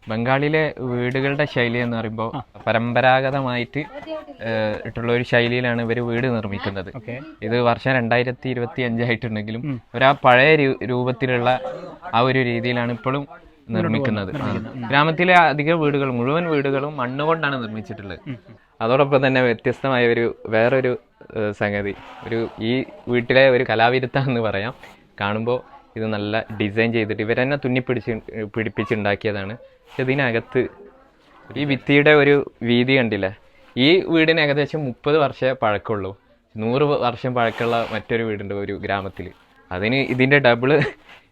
ബംഗാളിലെ വീടുകളുടെ ശൈലി എന്ന് പറയുമ്പോൾ പരമ്പരാഗതമായിട്ട് ഇട്ടുള്ള ഒരു ശൈലിയിലാണ് ഇവർ വീട് നിർമ്മിക്കുന്നത്. ഇത് വർഷം 2025 ആയിട്ടുണ്ടെങ്കിലും ഒരു ആ പഴയ രൂപത്തിലുള്ള ആ ഒരു രീതിയിലാണ് ഇപ്പോഴും നിർമ്മിക്കുന്നത്. ഗ്രാമത്തിലെ അധിക വീടുകൾ മുഴുവൻ വീടുകളും മണ്ണുകൊണ്ടാണ് നിർമ്മിച്ചിട്ടുള്ളത്. അതോടൊപ്പം തന്നെ വ്യത്യസ്തമായ വേറൊരു സംഗതി, ഈ വീട്ടിലെ ഒരു കലാവിരുദ്ധം എന്ന് പറയാം. കാണുമ്പോൾ ഇത് നല്ല ഡിസൈൻ ചെയ്തിട്ട് ഇവർ തന്നെ പിടിപ്പിച്ചുണ്ടാക്കിയതാണ്. പക്ഷെ ഇതിനകത്ത് ഈ ഭിത്തിയുടെ ഒരു വീതി കണ്ടില്ലേ? ഈ വീടിന് ഏകദേശം 30 വർഷമേ പഴക്കമുള്ളൂ. 100 വർഷം പഴക്കമുള്ള മറ്റൊരു വീടുണ്ട് ഒരു ഗ്രാമത്തിൽ, അതിന് ഇതിൻ്റെ ഡബിള്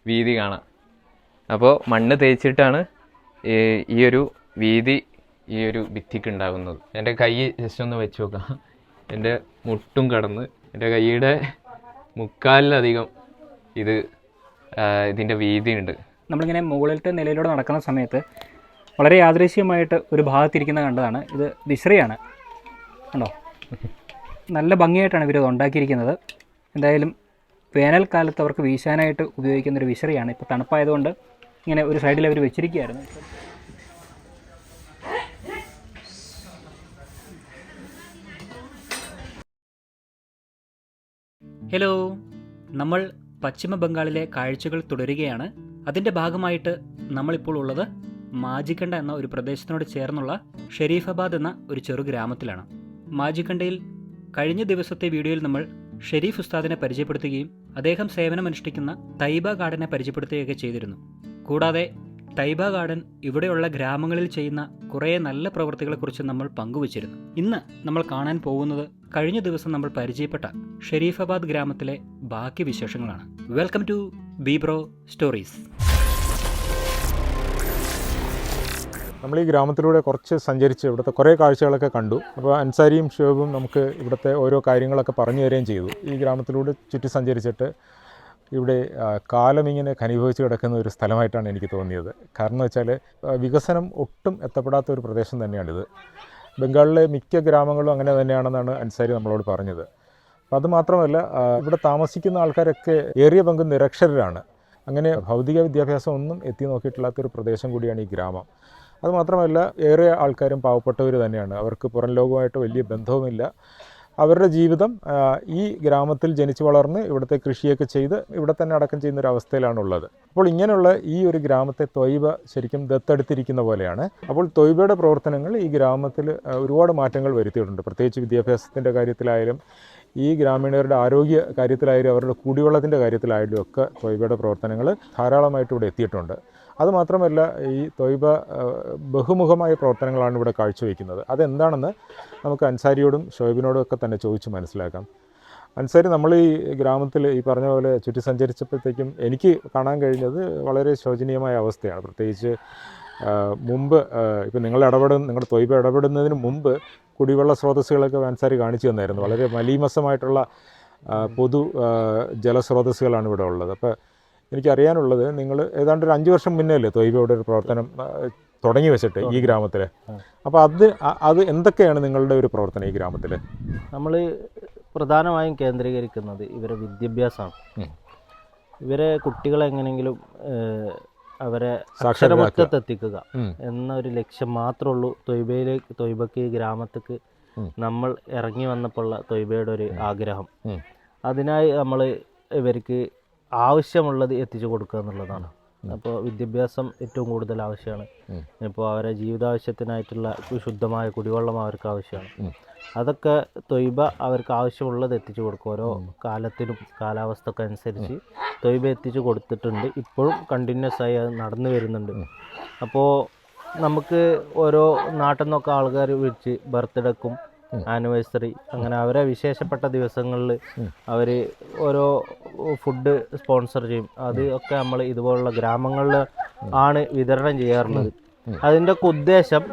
വീതി കാണാം. അപ്പോൾ മണ്ണ് തേച്ചിട്ടാണ് ഈ ഒരു വീതി ഈ ഒരു ഭിത്തിക്ക് ഉണ്ടാകുന്നത്. എൻ്റെ കൈ ജസ്റ്റ് ഒന്ന് വെച്ച് നോക്കാം. എൻ്റെ മുട്ടും കടന്ന് എൻ്റെ കൈയുടെ മുക്കാലിലധികം ഇതിൻ്റെ വീതിയുണ്ട്. നമ്മളിങ്ങനെ മുകളിലത്തെ നിലയിലൂടെ നടക്കുന്ന സമയത്ത് വളരെ യാദൃശ്യമായിട്ട് ഒരു ഭാഗത്തിരിക്കുന്ന കണ്ടതാണ്. ഇത് വിശ്രയാണ് കണ്ടോ, നല്ല ഭംഗിയായിട്ടാണ് ഇവരത് ഉണ്ടാക്കിയിരിക്കുന്നത്. എന്തായാലും വേനൽക്കാലത്ത് അവർക്ക് വീശാനായിട്ട് ഉപയോഗിക്കുന്നൊരു വിശ്രയാണ്. ഇപ്പോൾ തണുപ്പായതുകൊണ്ട് ഇങ്ങനെ ഒരു സൈഡിൽ അവർ വെച്ചിരിക്കുകയായിരുന്നു. ഹലോ, നമ്മൾ പശ്ചിമ ബംഗാളിലെ കാഴ്ചകൾ തുടരുകയാണ്. അതിൻ്റെ ഭാഗമായിട്ട് നമ്മളിപ്പോൾ ഉള്ളത് മാജിക്കണ്ട എന്ന ഒരു പ്രദേശത്തിനോട് ചേർന്നുള്ള ഷെരീഫാബാദ് എന്ന ഒരു ചെറു ഗ്രാമത്തിലാണ്. മാജിക്കണ്ടയിൽ കഴിഞ്ഞ ദിവസത്തെ വീഡിയോയിൽ നമ്മൾ ഷെരീഫ് ഉസ്താദിനെ പരിചയപ്പെടുത്തുകയും അദ്ദേഹം സേവനമനുഷ്ഠിക്കുന്ന തൈബ ഗാർഡനെ പരിചയപ്പെടുത്തുകയൊക്കെ ചെയ്തിരുന്നു. കൂടാതെ തൈബ ഗാർഡൻ ഇവിടെയുള്ള ഗ്രാമങ്ങളിൽ ചെയ്യുന്ന കുറേ നല്ല പ്രവൃത്തികളെക്കുറിച്ച് നമ്മൾ പങ്കുവച്ചിരുന്നു. ഇന്ന് നമ്മൾ കാണാൻ പോകുന്നത് കഴിഞ്ഞ ദിവസം നമ്മൾ പരിചയപ്പെട്ട ഷെരീഫാബാദ് ഗ്രാമത്തിലെ ബാക്കി വിശേഷങ്ങളാണ്. Welcome to Beebro stories. നമ്മൾ ഈ ഗ്രാമത്തിലൂടെ കുറച്ച് സഞ്ചരിച്ച് ഇവിടുത്തെ കുറേ കാഴ്ചകളൊക്കെ കണ്ടു. അപ്പോൾ അൻസാരിയും ഷുഹൈബും നമുക്ക് ഇവിടുത്തെ ഓരോ കാര്യങ്ങളൊക്കെ പറഞ്ഞു തരികയും ചെയ്തു. ഈ ഗ്രാമത്തിലൂടെ ചുറ്റി സഞ്ചരിച്ചിട്ട് ഇവിടെ കാലം ഇങ്ങനെ ഘനീഭവിച്ച് കിടക്കുന്ന ഒരു സ്ഥലമായിട്ടാണ് എനിക്ക് തോന്നിയത്. കാരണം എന്ന് വെച്ചാൽ വികസനം ഒട്ടും എത്തപ്പെടാത്ത ഒരു പ്രദേശം തന്നെയാണിത്. ബംഗാളിലെ മിക്ക ഗ്രാമങ്ങളും അങ്ങനെ തന്നെയാണെന്നാണ് അൻസാരി നമ്മളോട് പറഞ്ഞത്. അപ്പോൾ അതുമാത്രമല്ല, ഇവിടെ താമസിക്കുന്ന ആൾക്കാരൊക്കെ ഏറിയ പങ്കും നിരക്ഷരരാണ്. അങ്ങനെ ഭൗതിക വിദ്യാഭ്യാസം ഒന്നും എത്തി നോക്കിയിട്ടില്ലാത്തൊരു പ്രദേശം കൂടിയാണ് ഈ ഗ്രാമം. അതുമാത്രമല്ല, ഏറെ ആൾക്കാരും പാവപ്പെട്ടവർ തന്നെയാണ്. അവർക്ക് പുറം ലോകവുമായിട്ട് വലിയ ബന്ധവുമില്ല. അവരുടെ ജീവിതം ഈ ഗ്രാമത്തിൽ ജനിച്ചു വളർന്ന് ഇവിടുത്തെ കൃഷിയൊക്കെ ചെയ്ത് ഇവിടെ തന്നെ അടക്കം ചെയ്യുന്ന ഒരു അവസ്ഥയിലാണുള്ളത്. അപ്പോൾ ഇങ്ങനെയുള്ള ഈ ഒരു ഗ്രാമത്തെ ത്വയ്ബ ശരിക്കും ദത്തെടുത്തിരിക്കുന്ന പോലെയാണ്. അപ്പോൾ ത്വയ്ബയുടെ പ്രവർത്തനങ്ങൾ ഈ ഗ്രാമത്തിൽ ഒരുപാട് മാറ്റങ്ങൾ വരുത്തിയിട്ടുണ്ട്. പ്രത്യേകിച്ച് വിദ്യാഭ്യാസത്തിൻ്റെ കാര്യത്തിലായാലും ഈ ഗ്രാമീണരുടെ ആരോഗ്യ കാര്യത്തിലായാലും അവരുടെ കുടിവെള്ളത്തിൻ്റെ കാര്യത്തിലായാലും ഒക്കെ ത്വയ്ബയുടെ പ്രവർത്തനങ്ങൾ ധാരാളമായിട്ട് ഇവിടെ എത്തിയിട്ടുണ്ട്. അതുമാത്രമല്ല, ഈ ത്വയ്ബ ബഹുമുഖമായ പ്രവർത്തനങ്ങളാണ് ഇവിടെ കാഴ്ചവെക്കുന്നത്. അതെന്താണെന്ന് നമുക്ക് അൻസാരിയോടും ഷുഹൈബിനോടും ഒക്കെ തന്നെ ചോദിച്ച് മനസ്സിലാക്കാം. അൻസാരി, നമ്മൾ ഈ ഗ്രാമത്തിൽ ഈ പറഞ്ഞ പോലെ ചുറ്റി സഞ്ചരിച്ചപ്പോഴത്തേക്കും എനിക്ക് കാണാൻ കഴിഞ്ഞത് വളരെ ശോചനീയമായ അവസ്ഥയാണ്. പ്രത്യേകിച്ച് മുമ്പ് ഇപ്പം നിങ്ങളുടെ ത്വയ്ബ ഇടപെടുന്നതിന് മുമ്പ് കുടിവെള്ള സ്രോതസ്സുകളൊക്കെ അൻസാരി കാണിച്ചു തന്നായിരുന്നു. വളരെ മലീമസമായിട്ടുള്ള പൊതു ജലസ്രോതസ്സുകളാണ് ഇവിടെ ഉള്ളത്. അപ്പോൾ എനിക്കറിയാനുള്ളത്, നിങ്ങൾ ഏതാണ്ട് ഒരു 5 വർഷം മുന്നേ അല്ലേ ത്വയ്ബയുടെ ഒരു പ്രവർത്തനം തുടങ്ങി വെച്ചിട്ട് ഈ ഗ്രാമത്തിൽ. അപ്പോൾ അത് എന്തൊക്കെയാണ് നിങ്ങളുടെ ഒരു പ്രവർത്തനം ഈ ഗ്രാമത്തിൽ? നമ്മൾ പ്രധാനമായും കേന്ദ്രീകരിക്കുന്നത് ഇവരെ വിദ്യാഭ്യാസമാണ്. ഇവരെ കുട്ടികളെ എങ്ങനെയെങ്കിലും അവരെ അക്ഷരമൊക്കത്തെത്തിക്കുക എന്നൊരു ലക്ഷ്യം മാത്രമേ ഉള്ളൂ ത്വയ്ബക്ക് ഈ ഗ്രാമത്തേക്ക് നമ്മൾ ഇറങ്ങി വന്നപ്പോഴുള്ള ത്വയ്ബയുടെ ഒരു ആഗ്രഹം. അതിനായി നമ്മൾ ഇവർക്ക് ആവശ്യമുള്ളത് എത്തിച്ചു കൊടുക്കുക എന്നുള്ളതാണ്. അപ്പോൾ വിദ്യാഭ്യാസം ഏറ്റവും കൂടുതൽ ആവശ്യമാണ്. ഇപ്പോൾ അവരെ ജീവിതാവശ്യത്തിനായിട്ടുള്ള ശുദ്ധമായ കുടിവെള്ളം അവർക്ക് ആവശ്യമാണ്. അതൊക്കെ ത്വയ്ബ അവർക്ക് ആവശ്യമുള്ളത് എത്തിച്ചു കൊടുക്കും. ഓരോ കാലത്തിനും കാലാവസ്ഥക്ക് അനുസരിച്ച് ത്വയ്ബ എത്തിച്ചു കൊടുത്തിട്ടുണ്ട്. ഇപ്പോഴും കണ്ടിന്യൂസ് ആയി അത് നടന്നു വരുന്നുണ്ട്. അപ്പോൾ നമുക്ക് ഓരോ നാട്ടിൽ നിന്നൊക്കെ ആൾക്കാർ വിളിച്ച് ബർത്ത്ഡേക്കും ആനിവേഴ്സറി അങ്ങനെ അവരെ വിശേഷപ്പെട്ട ദിവസങ്ങളിൽ അവർ ഓരോ ഫുഡ് സ്പോൺസർ ചെയ്യും. അത് ഒക്കെ നമ്മൾ ഇതുപോലുള്ള ഗ്രാമങ്ങളിൽ ആണ് വിതരണം ചെയ്യാറുള്ളത്. അതിൻ്റെ ഒക്കെ ഉദ്ദേശം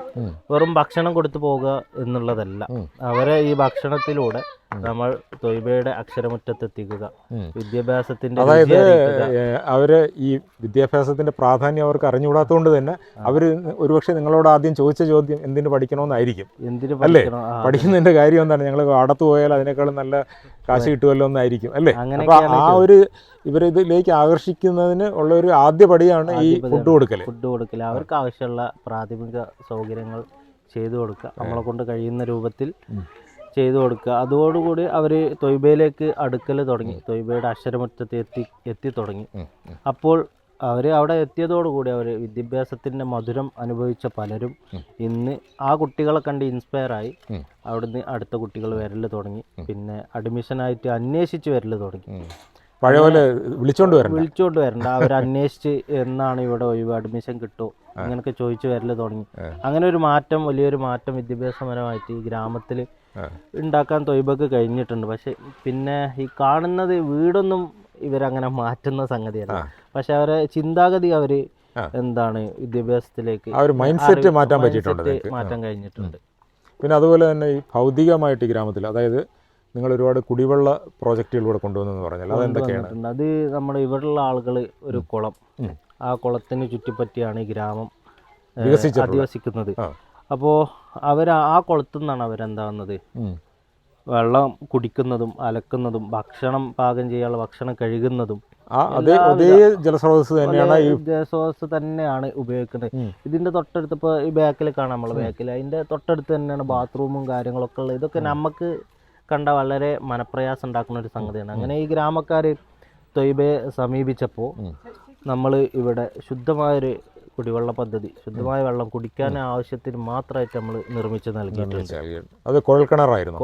വെറും ഭക്ഷണം കൊടുത്തു പോകുക എന്നുള്ളതല്ല. അവരെ ഈ ഭക്ഷണത്തിലൂടെ നമ്മൾ തൊയ്ബയുടെ അക്ഷരമുറ്റത്തെത്തിക്കുക, വിദ്യാഭ്യാസത്തിന്റെ അതായത് രുചി അറിയിക്കുക. അവര് ഈ വിദ്യാഭ്യാസത്തിന്റെ പ്രാധാന്യം അവർക്ക് അറിഞ്ഞുകൂടാത്തതുകൊണ്ട് തന്നെ അവർ ഒരുപക്ഷെ നിങ്ങളോട് ആദ്യം ചോദിച്ച ചോദ്യം എന്തിനു പഠിക്കണമെന്നായിരിക്കും. എന്തിനു അല്ലേ? പഠിക്കണം? പഠിക്കുന്നതിന്റെ കാര്യം എന്താണ്, ഞങ്ങൾ അടത്തു പോയാൽ അതിനേക്കാളും നല്ല കാശ് കിട്ടുമല്ലോ എന്നായിരിക്കും അല്ലേ? അപ്പൊ അങ്ങനെയൊക്കെയാണ് ആ ഒരു ഇവരിതിലേക്ക് ആകർഷിക്കുന്നതിന് ഉള്ള ഒരു ആദ്യ പടിയാണ് ഈ ഫുഡ് കൊടുക്കൽ. ഫുഡ് കൊടുക്കൽ. അവർക്ക് ആവശ്യമുള്ള പ്രാഥമിക സൗകര്യങ്ങൾ ചെയ്തു കൊടുക്കുക, നമ്മളെ കൊണ്ട് കഴിയുന്ന രൂപത്തിൽ ചെയ്തു കൊടുക്കുക. അതോടുകൂടി അവർ തൊയ്ബയിലേക്ക് അടുക്കൽ തുടങ്ങി, തൊയ്ബയുടെ അക്ഷരമുറ്റത്ത് എത്തി തുടങ്ങി. അപ്പോൾ അവർ അവിടെ എത്തിയതോടുകൂടി അവർ വിദ്യാഭ്യാസത്തിൻ്റെ മധുരം അനുഭവിച്ച പലരും ഇന്ന് ആ കുട്ടികളെ കണ്ട് ഇൻസ്പയറായി അവിടുന്ന് അടുത്ത കുട്ടികൾ വരൽ തുടങ്ങി. പിന്നെ അഡ്മിഷനായിട്ട് അന്വേഷിച്ച് വരൽ തുടങ്ങി. പഴയ പോലെ വിളിച്ചോണ്ട് വരണ്ട, അവർ അന്വേഷിച്ച് എന്നാണ് ഇവിടെ ഒഴിവ്, അഡ്മിഷൻ കിട്ടുമോ, അങ്ങനെയൊക്കെ ചോദിച്ചു വരൽ തുടങ്ങി. അങ്ങനെ ഒരു മാറ്റം, വലിയൊരു മാറ്റം വിദ്യാഭ്യാസപരമായിട്ട് ഈ ഗ്രാമത്തിൽ ഉണ്ടാക്കാൻ തൊയ്ബക്ക് കഴിഞ്ഞിട്ടുണ്ട്. പക്ഷെ പിന്നെ ഈ കാണുന്നത് വീടൊന്നും ഇവരങ്ങനെ മാറ്റുന്ന സംഗതിയല്ല. പക്ഷെ അവരെ ചിന്താഗതി അവർ എന്താണ് വിദ്യാഭ്യാസത്തിലേക്ക് മൈൻഡ് സെറ്റ് മാറ്റാൻ കഴിഞ്ഞിട്ടുണ്ട്. പിന്നെ അതുപോലെ തന്നെ ഈ ഭൗതികമായിട്ട് ഈ ഗ്രാമത്തിൽ, അതായത് നിങ്ങൾ ഒരുപാട് കുടിവെള്ള പ്രോജക്റ്റുകളിലൂടെ കൊണ്ടുവന്നെന്ന് പറഞ്ഞാൽ അതെന്തൊക്കെയാണ്? അത് നമ്മുടെ ഇവിടെയുള്ള ആളുകൾ ഒരു കുളം, ആ കുളത്തിന് ചുറ്റിപ്പറ്റിയാണ് ഈ ഗ്രാമം അധിവസിക്കുന്നത്. അപ്പോൾ അവർ ആ കുളത്തു നിന്നാണ് അവരെന്താവുന്നത് വെള്ളം കുടിക്കുന്നതും അലക്കുന്നതും ഭക്ഷണം പാകം ചെയ്യാനുള്ള ഭക്ഷണം കഴുകുന്നതും ജലസ്രോതസ് തന്നെയാണ് ഉപയോഗിക്കുന്നത്. ഇതിന്റെ തൊട്ടടുത്ത് ഇപ്പോൾ ഈ ബാക്കിൽ കാണാം, നമ്മളെ ബാക്കിൽ അതിന്റെ തൊട്ടടുത്ത് തന്നെയാണ് ബാത്റൂമും കാര്യങ്ങളൊക്കെ ഉള്ളത്. ഇതൊക്കെ നമുക്ക് കണ്ട വളരെ മനപ്രയാസം ഉണ്ടാക്കുന്ന ഒരു സംഗതിയാണ്. അങ്ങനെ ഈ ഗ്രാമക്കാർ തൊയ്ബയെ സമീപിച്ചപ്പോൾ നമ്മൾ ഇവിടെ ശുദ്ധമായൊരു കുടിവെള്ള പദ്ധതി, ശുദ്ധമായ വെള്ളം കുടിക്കാൻ ആവശ്യത്തിന് മാത്രമായിട്ട് നമ്മൾ നിർമ്മിച്ച് നൽകിയിട്ടുണ്ട്. അത് കുഴൽക്കിണറായിരുന്നു.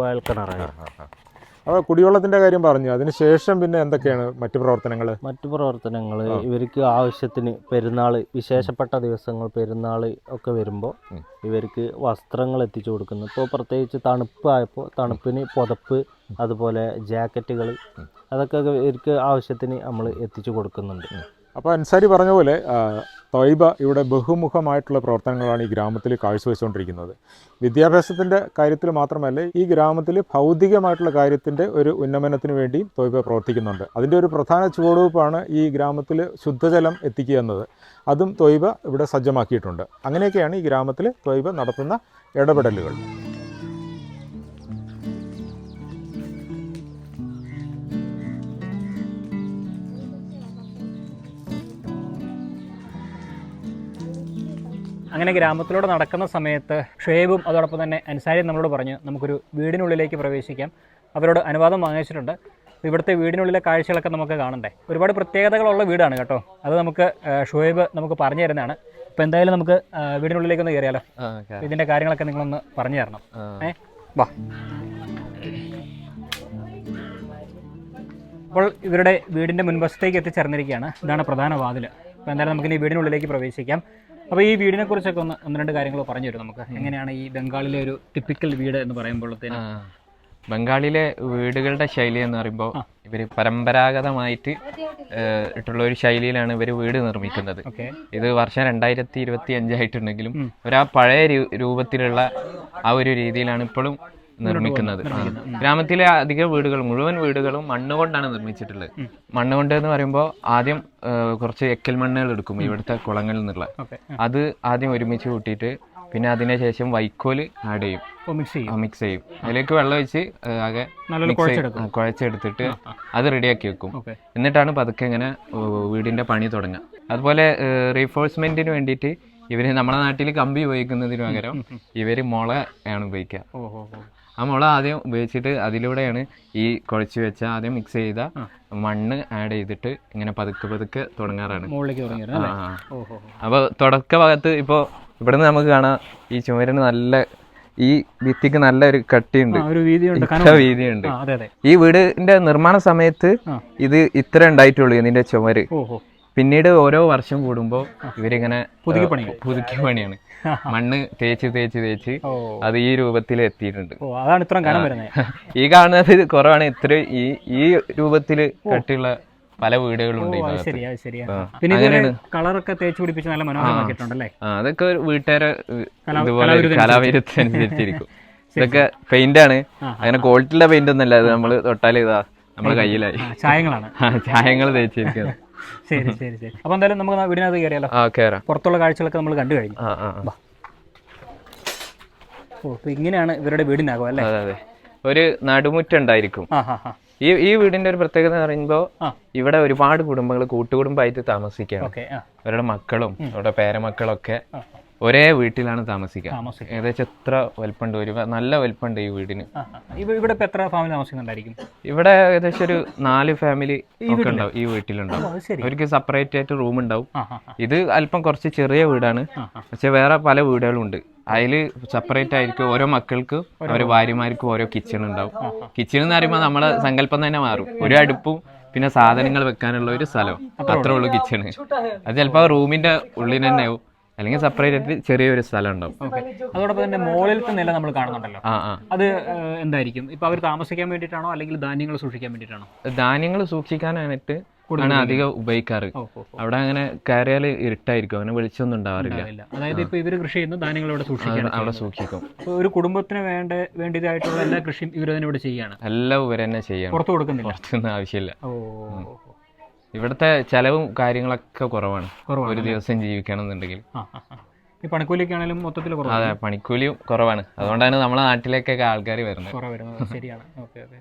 അപ്പോൾ കുടിവെള്ളത്തിന്റെ കാര്യം പറഞ്ഞു, അതിനുശേഷം പിന്നെ എന്തൊക്കെയാണ് മറ്റു പ്രവർത്തനങ്ങൾ? ഇവർക്ക് ആവശ്യത്തിന് പെരുന്നാൾ, വിശേഷപ്പെട്ട ദിവസങ്ങൾ, പെരുന്നാൾ ഒക്കെ വരുമ്പോൾ ഇവർക്ക് വസ്ത്രങ്ങൾ എത്തിച്ചു കൊടുക്കുന്നു. ഇപ്പോൾ പ്രത്യേകിച്ച് തണുപ്പായപ്പോൾ തണുപ്പിന് പുതപ്പ്, അതുപോലെ ജാക്കറ്റുകൾ, അതൊക്കെ ഇവർക്ക് ആവശ്യത്തിന് നമ്മൾ എത്തിച്ചു കൊടുക്കുന്നുണ്ട്. അപ്പോൾ അൻസാരി പറഞ്ഞ പോലെ തൊയ്ബ ഇവിടെ ബഹുമുഖമായിട്ടുള്ള പ്രവർത്തനങ്ങളാണ് ഈ ഗ്രാമത്തിൽ കാഴ്ചവെച്ചുകൊണ്ടിരിക്കുന്നത്. വിദ്യാഭ്യാസത്തിൻ്റെ കാര്യത്തിൽ മാത്രമല്ല, ഈ ഗ്രാമത്തിൽ ഭൗതികമായിട്ടുള്ള കാര്യത്തിൻ്റെ ഒരു ഉന്നമനത്തിന് വേണ്ടി തൊയ്ബ പ്രവർത്തിക്കുന്നുണ്ട്. അതിൻ്റെ ഒരു പ്രധാന ചുവടുവയ്പ്പാണ് ഈ ഗ്രാമത്തിൽ ശുദ്ധജലം എത്തിക്കുക എന്നത്. അതും തൊയ്ബ ഇവിടെ സജ്ജമാക്കിയിട്ടുണ്ട്. അങ്ങനെയൊക്കെയാണ് ഈ ഗ്രാമത്തിൽ തൊയ്ബ നടത്തുന്ന ഇടപെടലുകൾ. അങ്ങനെ ഗ്രാമത്തിലൂടെ നടക്കുന്ന സമയത്ത് ഷുഹൈബും അതോടൊപ്പം തന്നെ അൻസാരിയും നമ്മളോട് പറഞ്ഞു നമുക്കൊരു വീടിനുള്ളിലേക്ക് പ്രവേശിക്കാം. അവരോട് അനുവാദം വാങ്ങിച്ചിട്ടുണ്ട്. ഇവിടുത്തെ വീടിനുള്ളിലെ കാഴ്ചകളൊക്കെ നമുക്ക് കാണണ്ടേ. ഒരുപാട് പ്രത്യേകതകളുള്ള വീടാണ് കേട്ടോ. അത് നമുക്ക് ഷുഹൈബ് നമുക്ക് പറഞ്ഞു തരുന്നതാണ്. അപ്പോൾ എന്തായാലും നമുക്ക് വീടിനുള്ളിലേക്കൊന്ന് കയറിയാലോ. ഇതിൻ്റെ കാര്യങ്ങളൊക്കെ നിങ്ങളൊന്ന് പറഞ്ഞു തരണം. വാ. അപ്പോൾ ഇവരുടെ വീടിൻ്റെ മുൻവശത്തേക്ക് എത്തിച്ചേർന്നിരിക്കുകയാണ്. ഇതാണ് പ്രധാന വാതിൽ. അപ്പോൾ എന്തായാലും നമുക്കിനി വീടിനുള്ളിലേക്ക് പ്രവേശിക്കാം. അപ്പോൾ ഈ വീടിനെ കുറിച്ചൊക്കെ ഒന്ന് രണ്ട് കാര്യങ്ങൾ പറഞ്ഞു തരും നമുക്ക്. എങ്ങനെയാണ് ഈ ബംഗാളിലെ ഒരു ടിപ്പിക്കൽ വീട് എന്ന് പറയുമ്പോഴത്തേന്? ബംഗാളിലെ വീടുകളുടെ ശൈലി എന്ന് പറയുമ്പോൾ ഇവർ പരമ്പരാഗതമായിട്ട് ഇട്ടുള്ള ഒരു ശൈലിയിലാണ് ഇവർ വീട് നിർമ്മിക്കുന്നത്. ഇത് വർഷം 2025 ആയിട്ടുണ്ടെങ്കിലും ആ പഴയ രൂപത്തിലുള്ള ആ ഒരു രീതിയിലാണ് ഇപ്പോഴും നിർമ്മിക്കുന്നത്. ഗ്രാമത്തിലെ അധിക വീടുകൾ, മുഴുവൻ വീടുകളും മണ്ണ് കൊണ്ടാണ് നിർമ്മിച്ചിട്ടുള്ളത്. മണ്ണ് കൊണ്ട് എന്ന് പറയുമ്പോൾ ആദ്യം കുറച്ച് എക്കൽ മണ്ണുകൾ എടുക്കും ഇവിടുത്തെ കുളങ്ങളിൽ നിന്നുള്ള. അത് ആദ്യം ഒരുമിച്ച് കൂട്ടിയിട്ട് പിന്നെ അതിനുശേഷം വൈക്കോല് ആഡ് ചെയ്യും, മിക്സ് ചെയ്യും. അതിലേക്ക് വെള്ളം ഒഴിച്ച് ആകെ കുഴച്ചെടുത്തിട്ട് അത് റെഡിയാക്കി വെക്കും. എന്നിട്ടാണ് പതുക്കെ ഇങ്ങനെ വീടിന്റെ പണി തുടങ്ങുക. അതുപോലെ റീഫോഴ്സ്മെന്റിന് വേണ്ടിയിട്ട് ഇവര് നമ്മുടെ നാട്ടിൽ കമ്പി ഉപയോഗിക്കുന്നതിന് പകരം ഇവര് മുള ആണ് ഉപയോഗിക്കുക. ആ മുള ആദ്യം ഉപയോഗിച്ചിട്ട് അതിലൂടെയാണ് ഈ കുഴച്ച് വെച്ച ആദ്യം മിക്സ് ചെയ്ത മണ്ണ് ആഡ് ചെയ്തിട്ട് ഇങ്ങനെ പതുക്കെ തുടങ്ങാറാണ്. അപ്പോൾ തുടക്ക ഭാഗത്ത് ഇപ്പോൾ ഇവിടുന്ന് നമുക്ക് കാണാം ഈ ചുമരിന് നല്ല, ഈ ഭിത്തിക്ക് നല്ല ഒരു കട്ടിയുണ്ട്, വീതിയുണ്ട്. ഈ വീടിന്റെ നിർമ്മാണ സമയത്ത് ഇത് ഇത്ര ഉണ്ടായിട്ടുള്ളൂ ഇതിന്റെ ചുമര്. പിന്നീട് ഓരോ വർഷം കൂടുമ്പോൾ ഇവരിങ്ങനെ പുതുക്കി പണിയാണ്. മണ്ണ് തേച്ച് അത് ഈ രൂപത്തിൽ എത്തിയിട്ടുണ്ട്. ഈ കാണുന്നത് കുറവാണ്. ഇത്ര ഈ രൂപത്തിൽ കട്ടിയുള്ള പല വീടുകളുണ്ട്. അതൊക്കെ വീട്ടുകാരെ ഇതുപോലെ കലാവിരുദ്ധനുസരിച്ചിരിക്കും. ഇതൊക്കെ പെയിന്റ് ആണ്. അങ്ങനെ ക്വാളിറ്റിയുള്ള പെയിന്റ് ഒന്നല്ല, അത് നമ്മള് തൊട്ടാൽ ഇതാ നമ്മളെ കയ്യിലായി ചായങ്ങളാണ്, ചായങ്ങൾ തേച്ചിരിക്കുന്നത്. ശരി ശരി ശരി. അപ്പൊ എന്തായാലും നമുക്ക് വീടിനകത്ത് കയറിയാലോ. കേറാം. പുറത്തുള്ള കാഴ്ചകളൊക്കെ നമ്മൾ കണ്ടു കഴിഞ്ഞു. ഓ, അപ്പൊ ഇങ്ങനെയാണ് ഇവരുടെ വീടിനകം അല്ലേ? അതെ അതെ, ഒരു നടുമുറ്റം ഉണ്ടായിരിക്കും. ഈ വീടിന്റെ ഒരു പ്രത്യേകത എന്ന് പറയുമ്പോ ഇവിടെ ഒരുപാട് കുടുംബങ്ങൾ കൂട്ടുകുടുംബമായിട്ട് താമസിക്കുകയാണ്. അവരുടെ മക്കളും അവരുടെ പേരമക്കളൊക്കെ ഒരേ വീട്ടിലാണ് താമസിക്കുക. ഏകദേശം എത്ര വലിപ്പമുണ്ട്, ഒരു നല്ല വലിപ്പമുണ്ട് ഈ വീടിന്. ഇവിടെ എത്ര ഫാമിലി താമസിക്കുന്നുണ്ടായിരിക്കും? ഇവിടെ ഏകദേശം ഒരു 4 ഫാമിലി ഒക്കെ ഉണ്ടാവും ഈ വീട്ടിലുണ്ടാവും. അവർക്ക് സെപ്പറേറ്റ് ആയിട്ട് റൂം ഉണ്ടാവും. ഇത് അല്പം കുറച്ച് ചെറിയ വീടാണ്, പക്ഷെ വേറെ പല വീടുകളും ഉണ്ട്. അതില് സെപ്പറേറ്റ് ആയിരിക്കും ഓരോ മക്കൾക്ക് ഓരോ ഭാര്യമാർക്കും ഓരോ കിച്ചൺ ഉണ്ടാവും. കിച്ചൺ എന്ന് പറയുമ്പോൾ നമ്മളെ സങ്കല്പം തന്നെ മാറും. ഒരു അടുപ്പും പിന്നെ സാധനങ്ങൾ വെക്കാനുള്ള ഒരു സ്ഥലവും, അത്രേ ഉള്ളൂ കിച്ചണ്. അത് ചിലപ്പോൾ റൂമിന്റെ ഉള്ളിൽ തന്നെ ആവും, അല്ലെങ്കിൽ സെപ്പറേറ്റ് ആയിട്ട് ചെറിയൊരു സ്ഥലം ഉണ്ടാവും. അതോടൊപ്പം തന്നെ മുകളിലത്തെ നില നമ്മൾ കാണുന്നുണ്ടല്ലോ, അത് എന്തായിരിക്കും? ഇപ്പൊ അവർ താമസിക്കാൻ വേണ്ടിയിട്ടാണോ അല്ലെങ്കിൽ ധാന്യങ്ങൾ സൂക്ഷിക്കാൻ വേണ്ടിയിട്ടാണോ? ധാന്യങ്ങൾ സൂക്ഷിക്കാനായിട്ട് ആണ് അധികം ഉപയോഗിക്കാറ്. അവിടെ അങ്ങനെ കയറിയാൽ ഇരുട്ടായിരിക്കും, അങ്ങനെ വെളിച്ചൊന്നും ഉണ്ടാവാറില്ല. അതായത് ഇപ്പൊ ഇവര് കൃഷി ചെയ്യുന്ന ധാന്യങ്ങൾ അവിടെ സൂക്ഷിക്കും. ഒരു കുടുംബത്തിന് വേണ്ടതായിട്ടുള്ള എല്ലാ കൃഷിയും ഇവർ തന്നെ ഇവിടെ ചെയ്യാണ്. എല്ലാം ഇവർ തന്നെ ചെയ്യാം, പുറത്തു കൊടുക്കുന്നില്ല, പുറത്തൊന്നും ആവശ്യമില്ല. ഇവിടുത്തെ ചെലവും കാര്യങ്ങളൊക്കെ കുറവാണ്. ഒരു ദിവസം ജീവിക്കണം എന്നുണ്ടെങ്കിൽ പണിക്കൂലിയൊക്കെ ആണെങ്കിലും മൊത്തത്തിൽ അതെ, പണിക്കൂലിയും കുറവാണ്. അതുകൊണ്ടാണ് നമ്മളെ നാട്ടിലേക്കൊക്കെ ആൾക്കാർ വരുന്നത്. ശരിയാണ്.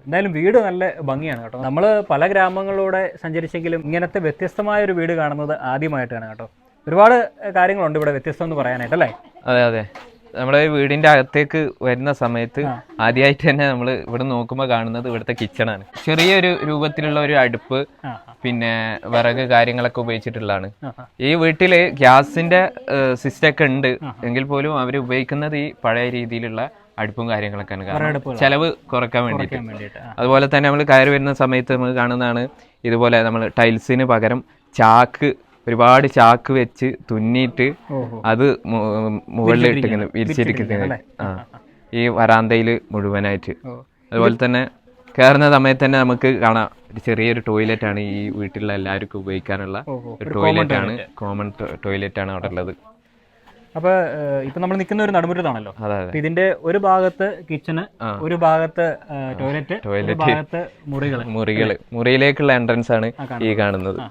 എന്തായാലും വീട് നല്ല ഭംഗിയാണ് കേട്ടോ. നമ്മള് പല ഗ്രാമങ്ങളിലൂടെ സഞ്ചരിച്ചെങ്കിലും ഇങ്ങനത്തെ വ്യത്യസ്തമായ ഒരു വീട് കാണുന്നത് ആദ്യമായിട്ടാണ് കേട്ടോ. ഒരുപാട് കാര്യങ്ങളുണ്ട് ഇവിടെ വ്യത്യസ്തം എന്ന് പറയാനായിട്ട് അല്ലേ? അതെ അതെ, നമ്മുടെ വീടിന്റെ അകത്തേക്ക് വരുന്ന സമയത്ത് ആദ്യമായിട്ട് തന്നെ നമ്മൾ ഇവിടെ നോക്കുമ്പോൾ കാണുന്നത് ഇവിടുത്തെ കിച്ചണാണ്. ചെറിയൊരു രൂപത്തിലുള്ള ഒരു അടുപ്പ്, പിന്നെ വിറക് കാര്യങ്ങളൊക്കെ ഉപയോഗിച്ചിട്ടുള്ളതാണ്. ഈ വീട്ടില് ഗ്യാസിന്റെ സിസ്റ്റം ഒക്കെ ഉണ്ട് എങ്കിൽ പോലും അവർ ഉപയോഗിക്കുന്നത് ഈ പഴയ രീതിയിലുള്ള അടുപ്പും കാര്യങ്ങളൊക്കെയാണ്. കാരണം ചെലവ് കുറയ്ക്കാൻ വേണ്ടിയിട്ട്. അതുപോലെ തന്നെ നമ്മൾ കയറി വരുന്ന സമയത്ത് നമുക്ക് കാണുന്നതാണ് ഇതുപോലെ നമ്മൾ ടൈൽസിന് പകരം ചാക്ക്, ഒരുപാട് ചാക്ക് വെച്ച് തുന്നിയിട്ട് അത് മുകളിൽ ഇട്ടിരിക്കുന്നത്, വിരിച്ചിരിക്കുന്നത് ഈ വരാന്തയിൽ മുഴുവനായിട്ട്. അതുപോലെ തന്നെ കയറുന്ന സമയത്ത് തന്നെ നമുക്ക് കാണാം ഒരു ചെറിയൊരു ടോയ്ലറ്റ് ആണ് ഈ വീട്ടിലുള്ള എല്ലാവർക്കും ഉപയോഗിക്കാനുള്ള ഒരു ടോയ്ലറ്റ് ആണ്, കോമൺ ടോയ്ലറ്റ് ആണ് അവിടെ ഉള്ളത്. അപ്പൊ ഇപ്പൊ നമ്മൾ നിൽക്കുന്ന ഒരു നടുമുറ്റത്താണല്ലോ. ഇതിന്റെ ഒരു ഭാഗത്ത് കിച്ചണ്, ഒരു ഭാഗത്ത് ടോയ്ലറ്റ്, ഒരു ഭാഗത്ത് മുറിയിലേക്കുള്ള എൻട്രൻസ് ആണ് ഈ കാണുന്നത്.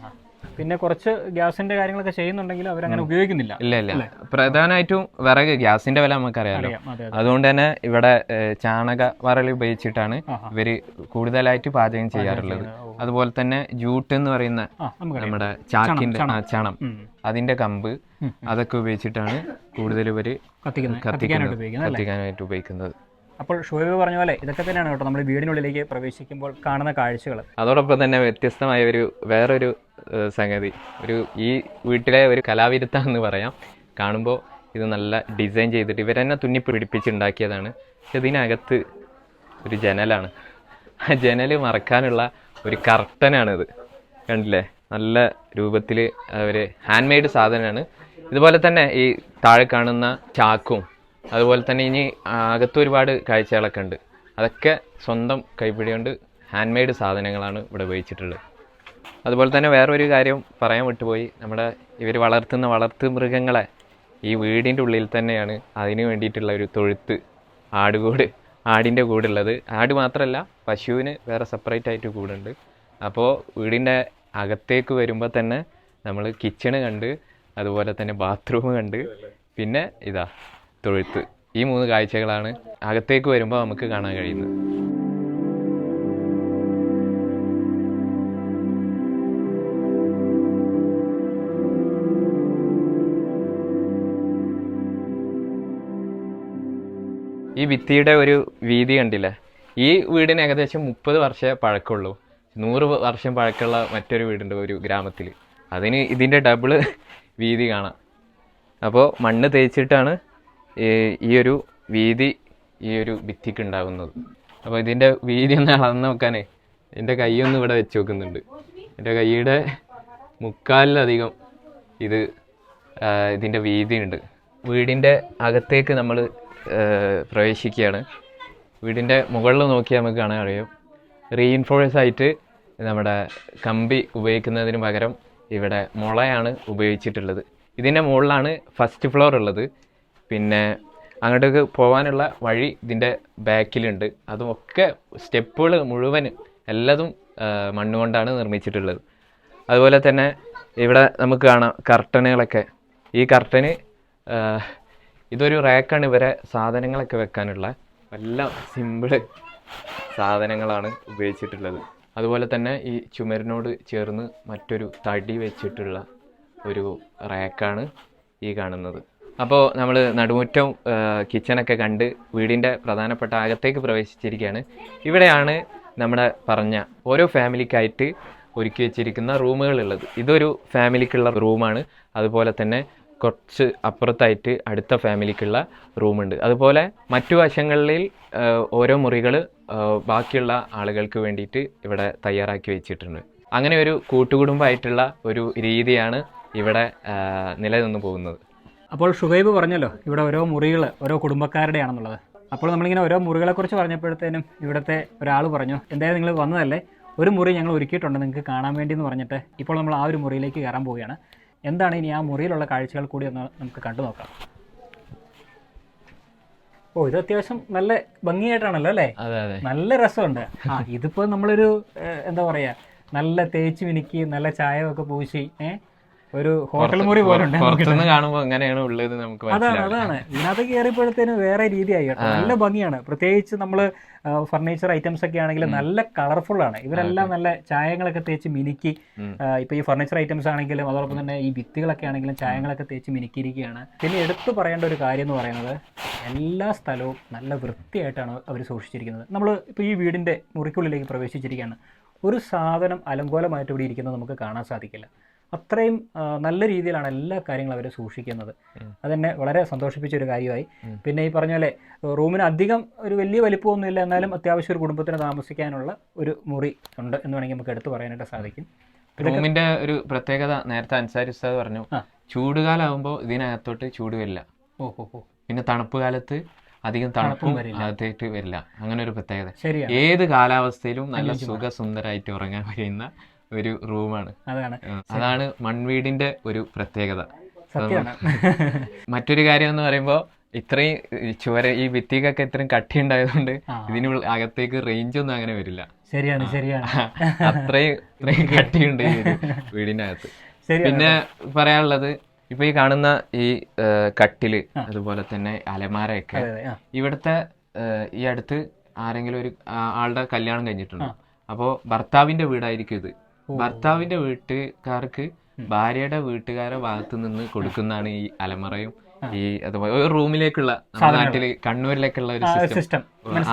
പിന്നെ കുറച്ച് ഗ്യാസിന്റെ കാര്യങ്ങളൊക്കെ ചെയ്യുന്നുണ്ടെങ്കിൽ അവരങ്ങനെ ഉപയോഗിക്കുന്നില്ല. ഇല്ല, പ്രധാനമായിട്ടും വിറക്, ഗ്യാസിന്റെ വില നമുക്കറിയാലോ. അതുകൊണ്ട് തന്നെ ഇവിടെ ചാണക വറൽ ഉപയോഗിച്ചിട്ടാണ് ഇവര് കൂടുതലായിട്ട് പാചകം ചെയ്യാറുള്ളത്. അതുപോലെ തന്നെ ജൂട്ട് എന്ന് പറയുന്ന നമ്മുടെ ചാക്കിന്റെ ചണം, അതിന്റെ കമ്പ്, അതൊക്കെ ഉപയോഗിച്ചിട്ടാണ് കൂടുതൽ ഇവര് കത്തിക്കാനായിട്ട് ഉപയോഗിക്കുന്നത്. അപ്പോൾ ഷുഹൈബ് പറഞ്ഞ പോലെ ഇതൊക്കെ തന്നെയാണ് കേട്ടോ നമ്മൾ വീടിനുള്ളിലേക്ക് പ്രവേശിക്കുമ്പോൾ കാണുന്ന കാഴ്ചകൾ. അതോടൊപ്പം തന്നെ വ്യത്യസ്തമായ വേറൊരു സംഗതി, ഈ വീട്ടിലെ ഒരു കലാവിരുദ്ധം എന്ന് പറയാം. കാണുമ്പോൾ ഇത് നല്ല ഡിസൈൻ ചെയ്തിട്ട് ഇവർ തന്നെ തുന്നി പിടിപ്പിച്ചുണ്ടാക്കിയതാണ്. പക്ഷെ ഇതിനകത്ത് ഒരു ജനലാണ്. ആ ജനൽ മറക്കാനുള്ള ഒരു കർട്ടനാണിത്. കണ്ടില്ലേ, നല്ല രൂപത്തിൽ അവർ ഹാൻഡ് മെയ്ഡ് സാധനമാണ്. ഇതുപോലെ തന്നെ ഈ താഴെ കാണുന്ന ചാക്കും, അതുപോലെ തന്നെ ഇനി അകത്ത് ഒരുപാട് കാഴ്ചകളൊക്കെ ഉണ്ട്. അതൊക്കെ സ്വന്തം കൈപ്പിടി കൊണ്ട് ഹാൻഡ് മെയ്ഡ് സാധനങ്ങളാണ് ഇവിടെ ഉപയോഗിച്ചിട്ടുള്ളത്. അതുപോലെ തന്നെ വേറൊരു കാര്യം പറയാൻ വിട്ടുപോയി, ഇവർ വളർത്തുന്ന വളർത്തു മൃഗങ്ങളെ ഈ വീടിൻ്റെ ഉള്ളിൽ തന്നെയാണ് അതിന് വേണ്ടിയിട്ടുള്ള ഒരു തൊഴുത്ത്, ആടിൻ്റെ കൂടുള്ളത്. ആട് മാത്രമല്ല, പശുവിന് വേറെ സെപ്പറേറ്റ് ആയിട്ട് കൂടുണ്ട്. അപ്പോൾ വീടിൻ്റെ അകത്തേക്ക് വരുമ്പോൾ തന്നെ നമ്മൾ കിച്ചണ് കണ്ട്, അതുപോലെ തന്നെ ബാത്റൂം കണ്ട്, പിന്നെ ഇതാ തൊഴുത്ത്. ഈ 3 കാഴ്ചകളാണ് അകത്തേക്ക് വരുമ്പോൾ നമുക്ക് കാണാൻ കഴിയുന്നത്. ഈ ഭിത്തിയുടെ ഒരു വീതി കണ്ടില്ലേ? ഈ വീടിന് ഏകദേശം 30 വർഷം പഴക്കമുള്ളൂ. 100 വർഷം പഴക്കമുള്ള മറ്റൊരു വീടുണ്ട് ഒരു ഗ്രാമത്തിൽ, അതിന് ഇതിൻ്റെ ഡബിള് വീതി കാണാം. അപ്പോൾ മണ്ണ് തേച്ചിട്ടാണ് ഈ ഒരു വീതി ഈ ഒരു ഭിത്തിക്ക് ഉണ്ടാകുന്നത്. അപ്പോൾ ഇതിൻ്റെ വീതി ഒന്ന് അളന്ന് നോക്കാനേ എൻ്റെ കൈയൊന്നും ഇവിടെ വെച്ച് നോക്കുന്നുണ്ട്. എൻ്റെ കൈയുടെ 3/4 ഇതിൻ്റെ വീതിയുണ്ട്. വീടിൻ്റെ അകത്തേക്ക് നമ്മൾ പ്രവേശിക്കുകയാണ്. വീടിൻ്റെ മുകളിൽ നോക്കിയാൽ നമുക്ക് കാണാൻ കഴിയും, റീഇൻഫോഴ്സ് ആയിട്ട് നമ്മുടെ കമ്പി ഉപയോഗിക്കുന്നതിന് പകരം ഇവിടെ മുളയാണ് ഉപയോഗിച്ചിട്ടുള്ളത്. ഇതിൻ്റെ മുകളിലാണ് ഫസ്റ്റ് ഫ്ലോർ ഉള്ളത്. പിന്നെ അങ്ങോട്ടേക്ക് പോകാനുള്ള വഴി ഇതിൻ്റെ ബാക്കിലുണ്ട്. അതും ഒക്കെ സ്റ്റെപ്പുകൾ മുഴുവൻ എല്ലാതും മണ്ണുകൊണ്ടാണ് നിർമ്മിച്ചിട്ടുള്ളത്. അതുപോലെ തന്നെ ഇവിടെ നമുക്ക് കാണാം കർട്ടനുകളൊക്കെ. ഈ കർട്ടന് ഇതൊരു റാക്കാണ് ഇവരെ സാധനങ്ങളൊക്കെ വെക്കാനുള്ള. എല്ലാം സിമ്പിള് സാധനങ്ങളാണ് ഉപയോഗിച്ചിട്ടുള്ളത്. അതുപോലെ തന്നെ ഈ ചുമരിനോട് ചേർന്ന് മറ്റൊരു തടി വെച്ചിട്ടുള്ള ഒരു റാക്കാണ് ഈ കാണുന്നത്. അപ്പോൾ നമ്മൾ നടുമുറ്റം കിച്ചണൊക്കെ കണ്ട് വീടിൻ്റെ പ്രധാനപ്പെട്ട അകത്തേക്ക് പ്രവേശിച്ചിരിക്കുകയാണ്. ഇവിടെയാണ് നമ്മുടെ പറഞ്ഞ ഓരോ ഫാമിലിക്കായിട്ട് ഒരുക്കി വെച്ചിരിക്കുന്ന റൂമുകളുള്ളത്. ഇതൊരു ഫാമിലിക്കുള്ള റൂമാണ്. അതുപോലെ തന്നെ കുറച്ച് അപ്പുറത്തായിട്ട് അടുത്ത ഫാമിലിക്കുള്ള റൂമുണ്ട്. അതുപോലെ മറ്റു വശങ്ങളിൽ ഓരോ മുറികൾ ബാക്കിയുള്ള ആളുകൾക്ക് വേണ്ടിയിട്ട് ഇവിടെ തയ്യാറാക്കി വെച്ചിട്ടുണ്ട്. അങ്ങനെ ഒരു കൂട്ടുകുടുംബമായിട്ടുള്ള ഒരു രീതിയാണ് ഇവിടെ നിലനിന്ന് പോകുന്നത്. അപ്പോൾ ഷുഹൈബ് പറഞ്ഞല്ലോ ഇവിടെ ഓരോ മുറികൾ ഓരോ കുടുംബക്കാരുടെയാണെന്നുള്ളത്. അപ്പോൾ നമ്മളിങ്ങനെ ഓരോ മുറികളെക്കുറിച്ച് പറഞ്ഞപ്പോഴത്തേനും ഇവിടുത്തെ ഒരാൾ പറഞ്ഞു, എന്തായാലും നിങ്ങൾ വന്നതല്ലേ, ഒരു മുറി ഞങ്ങൾ ഒരുക്കിയിട്ടുണ്ട് നിങ്ങൾക്ക് കാണാൻ വേണ്ടി എന്ന് പറഞ്ഞിട്ട് ഇപ്പോൾ നമ്മൾ ആ ഒരു മുറിയിലേക്ക് കയറാൻ പോവുകയാണ്. എന്താണ് ഇനി ആ മുറിയിലുള്ള കാഴ്ചകൾ കൂടി ഒന്ന് നമുക്ക് കണ്ടു നോക്കാം. ഓ, ഇത് അത്യാവശ്യം നല്ല ഭംഗിയായിട്ടാണല്ലോ അല്ലേ? നല്ല രസമുണ്ട്. ഇതിപ്പോൾ നമ്മളൊരു എന്താ പറയുക, നല്ല തേച്ച് മിനുക്കി നല്ല ചായ ഒക്കെ പൂശി ഒരു ഹോട്ടൽ മുറി പോലെ കാണുമ്പോൾ അങ്ങനെയാണ് ഉള്ളത് നമുക്ക്. അതാണ് ഇതിനകത്ത് കയറിയപ്പോഴത്തേനും വേറെ രീതിയായി കേട്ടോ. നല്ല ഭംഗിയാണ്. പ്രത്യേകിച്ച് നമ്മൾ ഫർണിച്ചർ ഐറ്റംസ് ഒക്കെ ആണെങ്കിൽ നല്ല കളർഫുൾ ആണ്. ഇവരെല്ലാം നല്ല ചായങ്ങളൊക്കെ തേച്ച് മിനുക്കി, ഇപ്പൊ ഈ ഫർണിച്ചർ ഐറ്റംസ് ആണെങ്കിലും അതോടൊപ്പം തന്നെ ഈ ഭിത്തികളൊക്കെ ആണെങ്കിലും ചായങ്ങളൊക്കെ തേച്ച് മിനുക്കിയിരിക്കുകയാണ്. പിന്നെ എടുത്തു പറയേണ്ട ഒരു കാര്യം എന്ന് പറയുന്നത് എല്ലാ സ്ഥലവും നല്ല വൃത്തിയായിട്ടാണ് അവർ സൂക്ഷിച്ചിരിക്കുന്നത്. നമ്മൾ ഇപ്പോൾ ഈ വീടിന്റെ മുറിക്കുള്ളിലേക്ക് പ്രവേശിച്ചിരിക്കുകയാണ്. ഒരു സാധനം അലങ്കോലമായിട്ട് ഇവിടെ ഇരിക്കുന്നത് നമുക്ക് കാണാൻ സാധിക്കില്ല. അത്രയും നല്ല രീതിയിലാണ് എല്ലാ കാര്യങ്ങളും അവർ സൂക്ഷിക്കുന്നത്. അതെന്നെ വളരെ സന്തോഷിപ്പിച്ച ഒരു കാര്യമായി. പിന്നെ ഈ പറഞ്ഞ പോലെ റൂമിന് അധികം ഒരു വലിയ വലിപ്പമൊന്നുമില്ല, എന്നാലും അത്യാവശ്യം ഒരു കുടുംബത്തിന് താമസിക്കാനുള്ള ഒരു മുറി ഉണ്ട് എന്ന് വേണമെങ്കിൽ നമുക്ക് എടുത്തു പറയാനായിട്ട് സാധിക്കും. റൂമിന്റെ ഒരു പ്രത്യേകത നേരത്തെ അൻസാരി ഉസ്താദ് പറഞ്ഞു, ചൂടുകാലാവുമ്പോൾ ഇതിനകത്തോട്ട് ചൂട് വരില്ല. പിന്നെ തണുപ്പ് കാലത്ത് അധികം തണുപ്പും അകത്തേക്ക് വരില്ല. അങ്ങനെ ഒരു പ്രത്യേകത. ഏത് കാലാവസ്ഥയിലും നല്ല സുഖസുന്ദരമായിട്ട് ഉറങ്ങാൻ കഴിയുന്ന ഒരു റൂമാണ്. അതാണ് മൺവീടിന്റെ ഒരു പ്രത്യേകത. മറ്റൊരു കാര്യം എന്ന് പറയുമ്പോൾ ഇത്രയും ചുവര ഈ ഭിത്തിക്കൊക്കെ ഇത്രയും കട്ടി ഉണ്ടായതുകൊണ്ട് ഇതിന് അകത്തേക്ക് റേഞ്ച് ഒന്നും അങ്ങനെ വരില്ല. ശരിയാണ്. അത്രയും കട്ടിയുണ്ട് ഈ ഒരു വീടിന്റെ അകത്ത്. പിന്നെ പറയാനുള്ളത്, ഇപ്പൊ ഈ കാണുന്ന ഈ കട്ടില് അതുപോലെ തന്നെ അലമാരയൊക്കെ ഇവിടുത്തെ ഈ അടുത്ത് ആരെങ്കിലും ഒരു ആളുടെ കല്യാണം കഴിഞ്ഞിട്ടുണ്ട്. അപ്പോൾ ഭർത്താവിന്റെ വീടായിരിക്കും ഇത്. ഭർത്താവിന്റെ വീട്ടുകാർക്ക് ഭാര്യയുടെ വീട്ടുകാരുടെ ഭാഗത്ത് നിന്ന് കൊടുക്കുന്നതാണ് ഈ അലമറയും ഈ അതുപോലെ ഒരു റൂമിലേക്കുള്ള നമ്മുടെ നാട്ടില് കണ്ണൂരിലേക്കുള്ള ഒരു സിസ്റ്റം,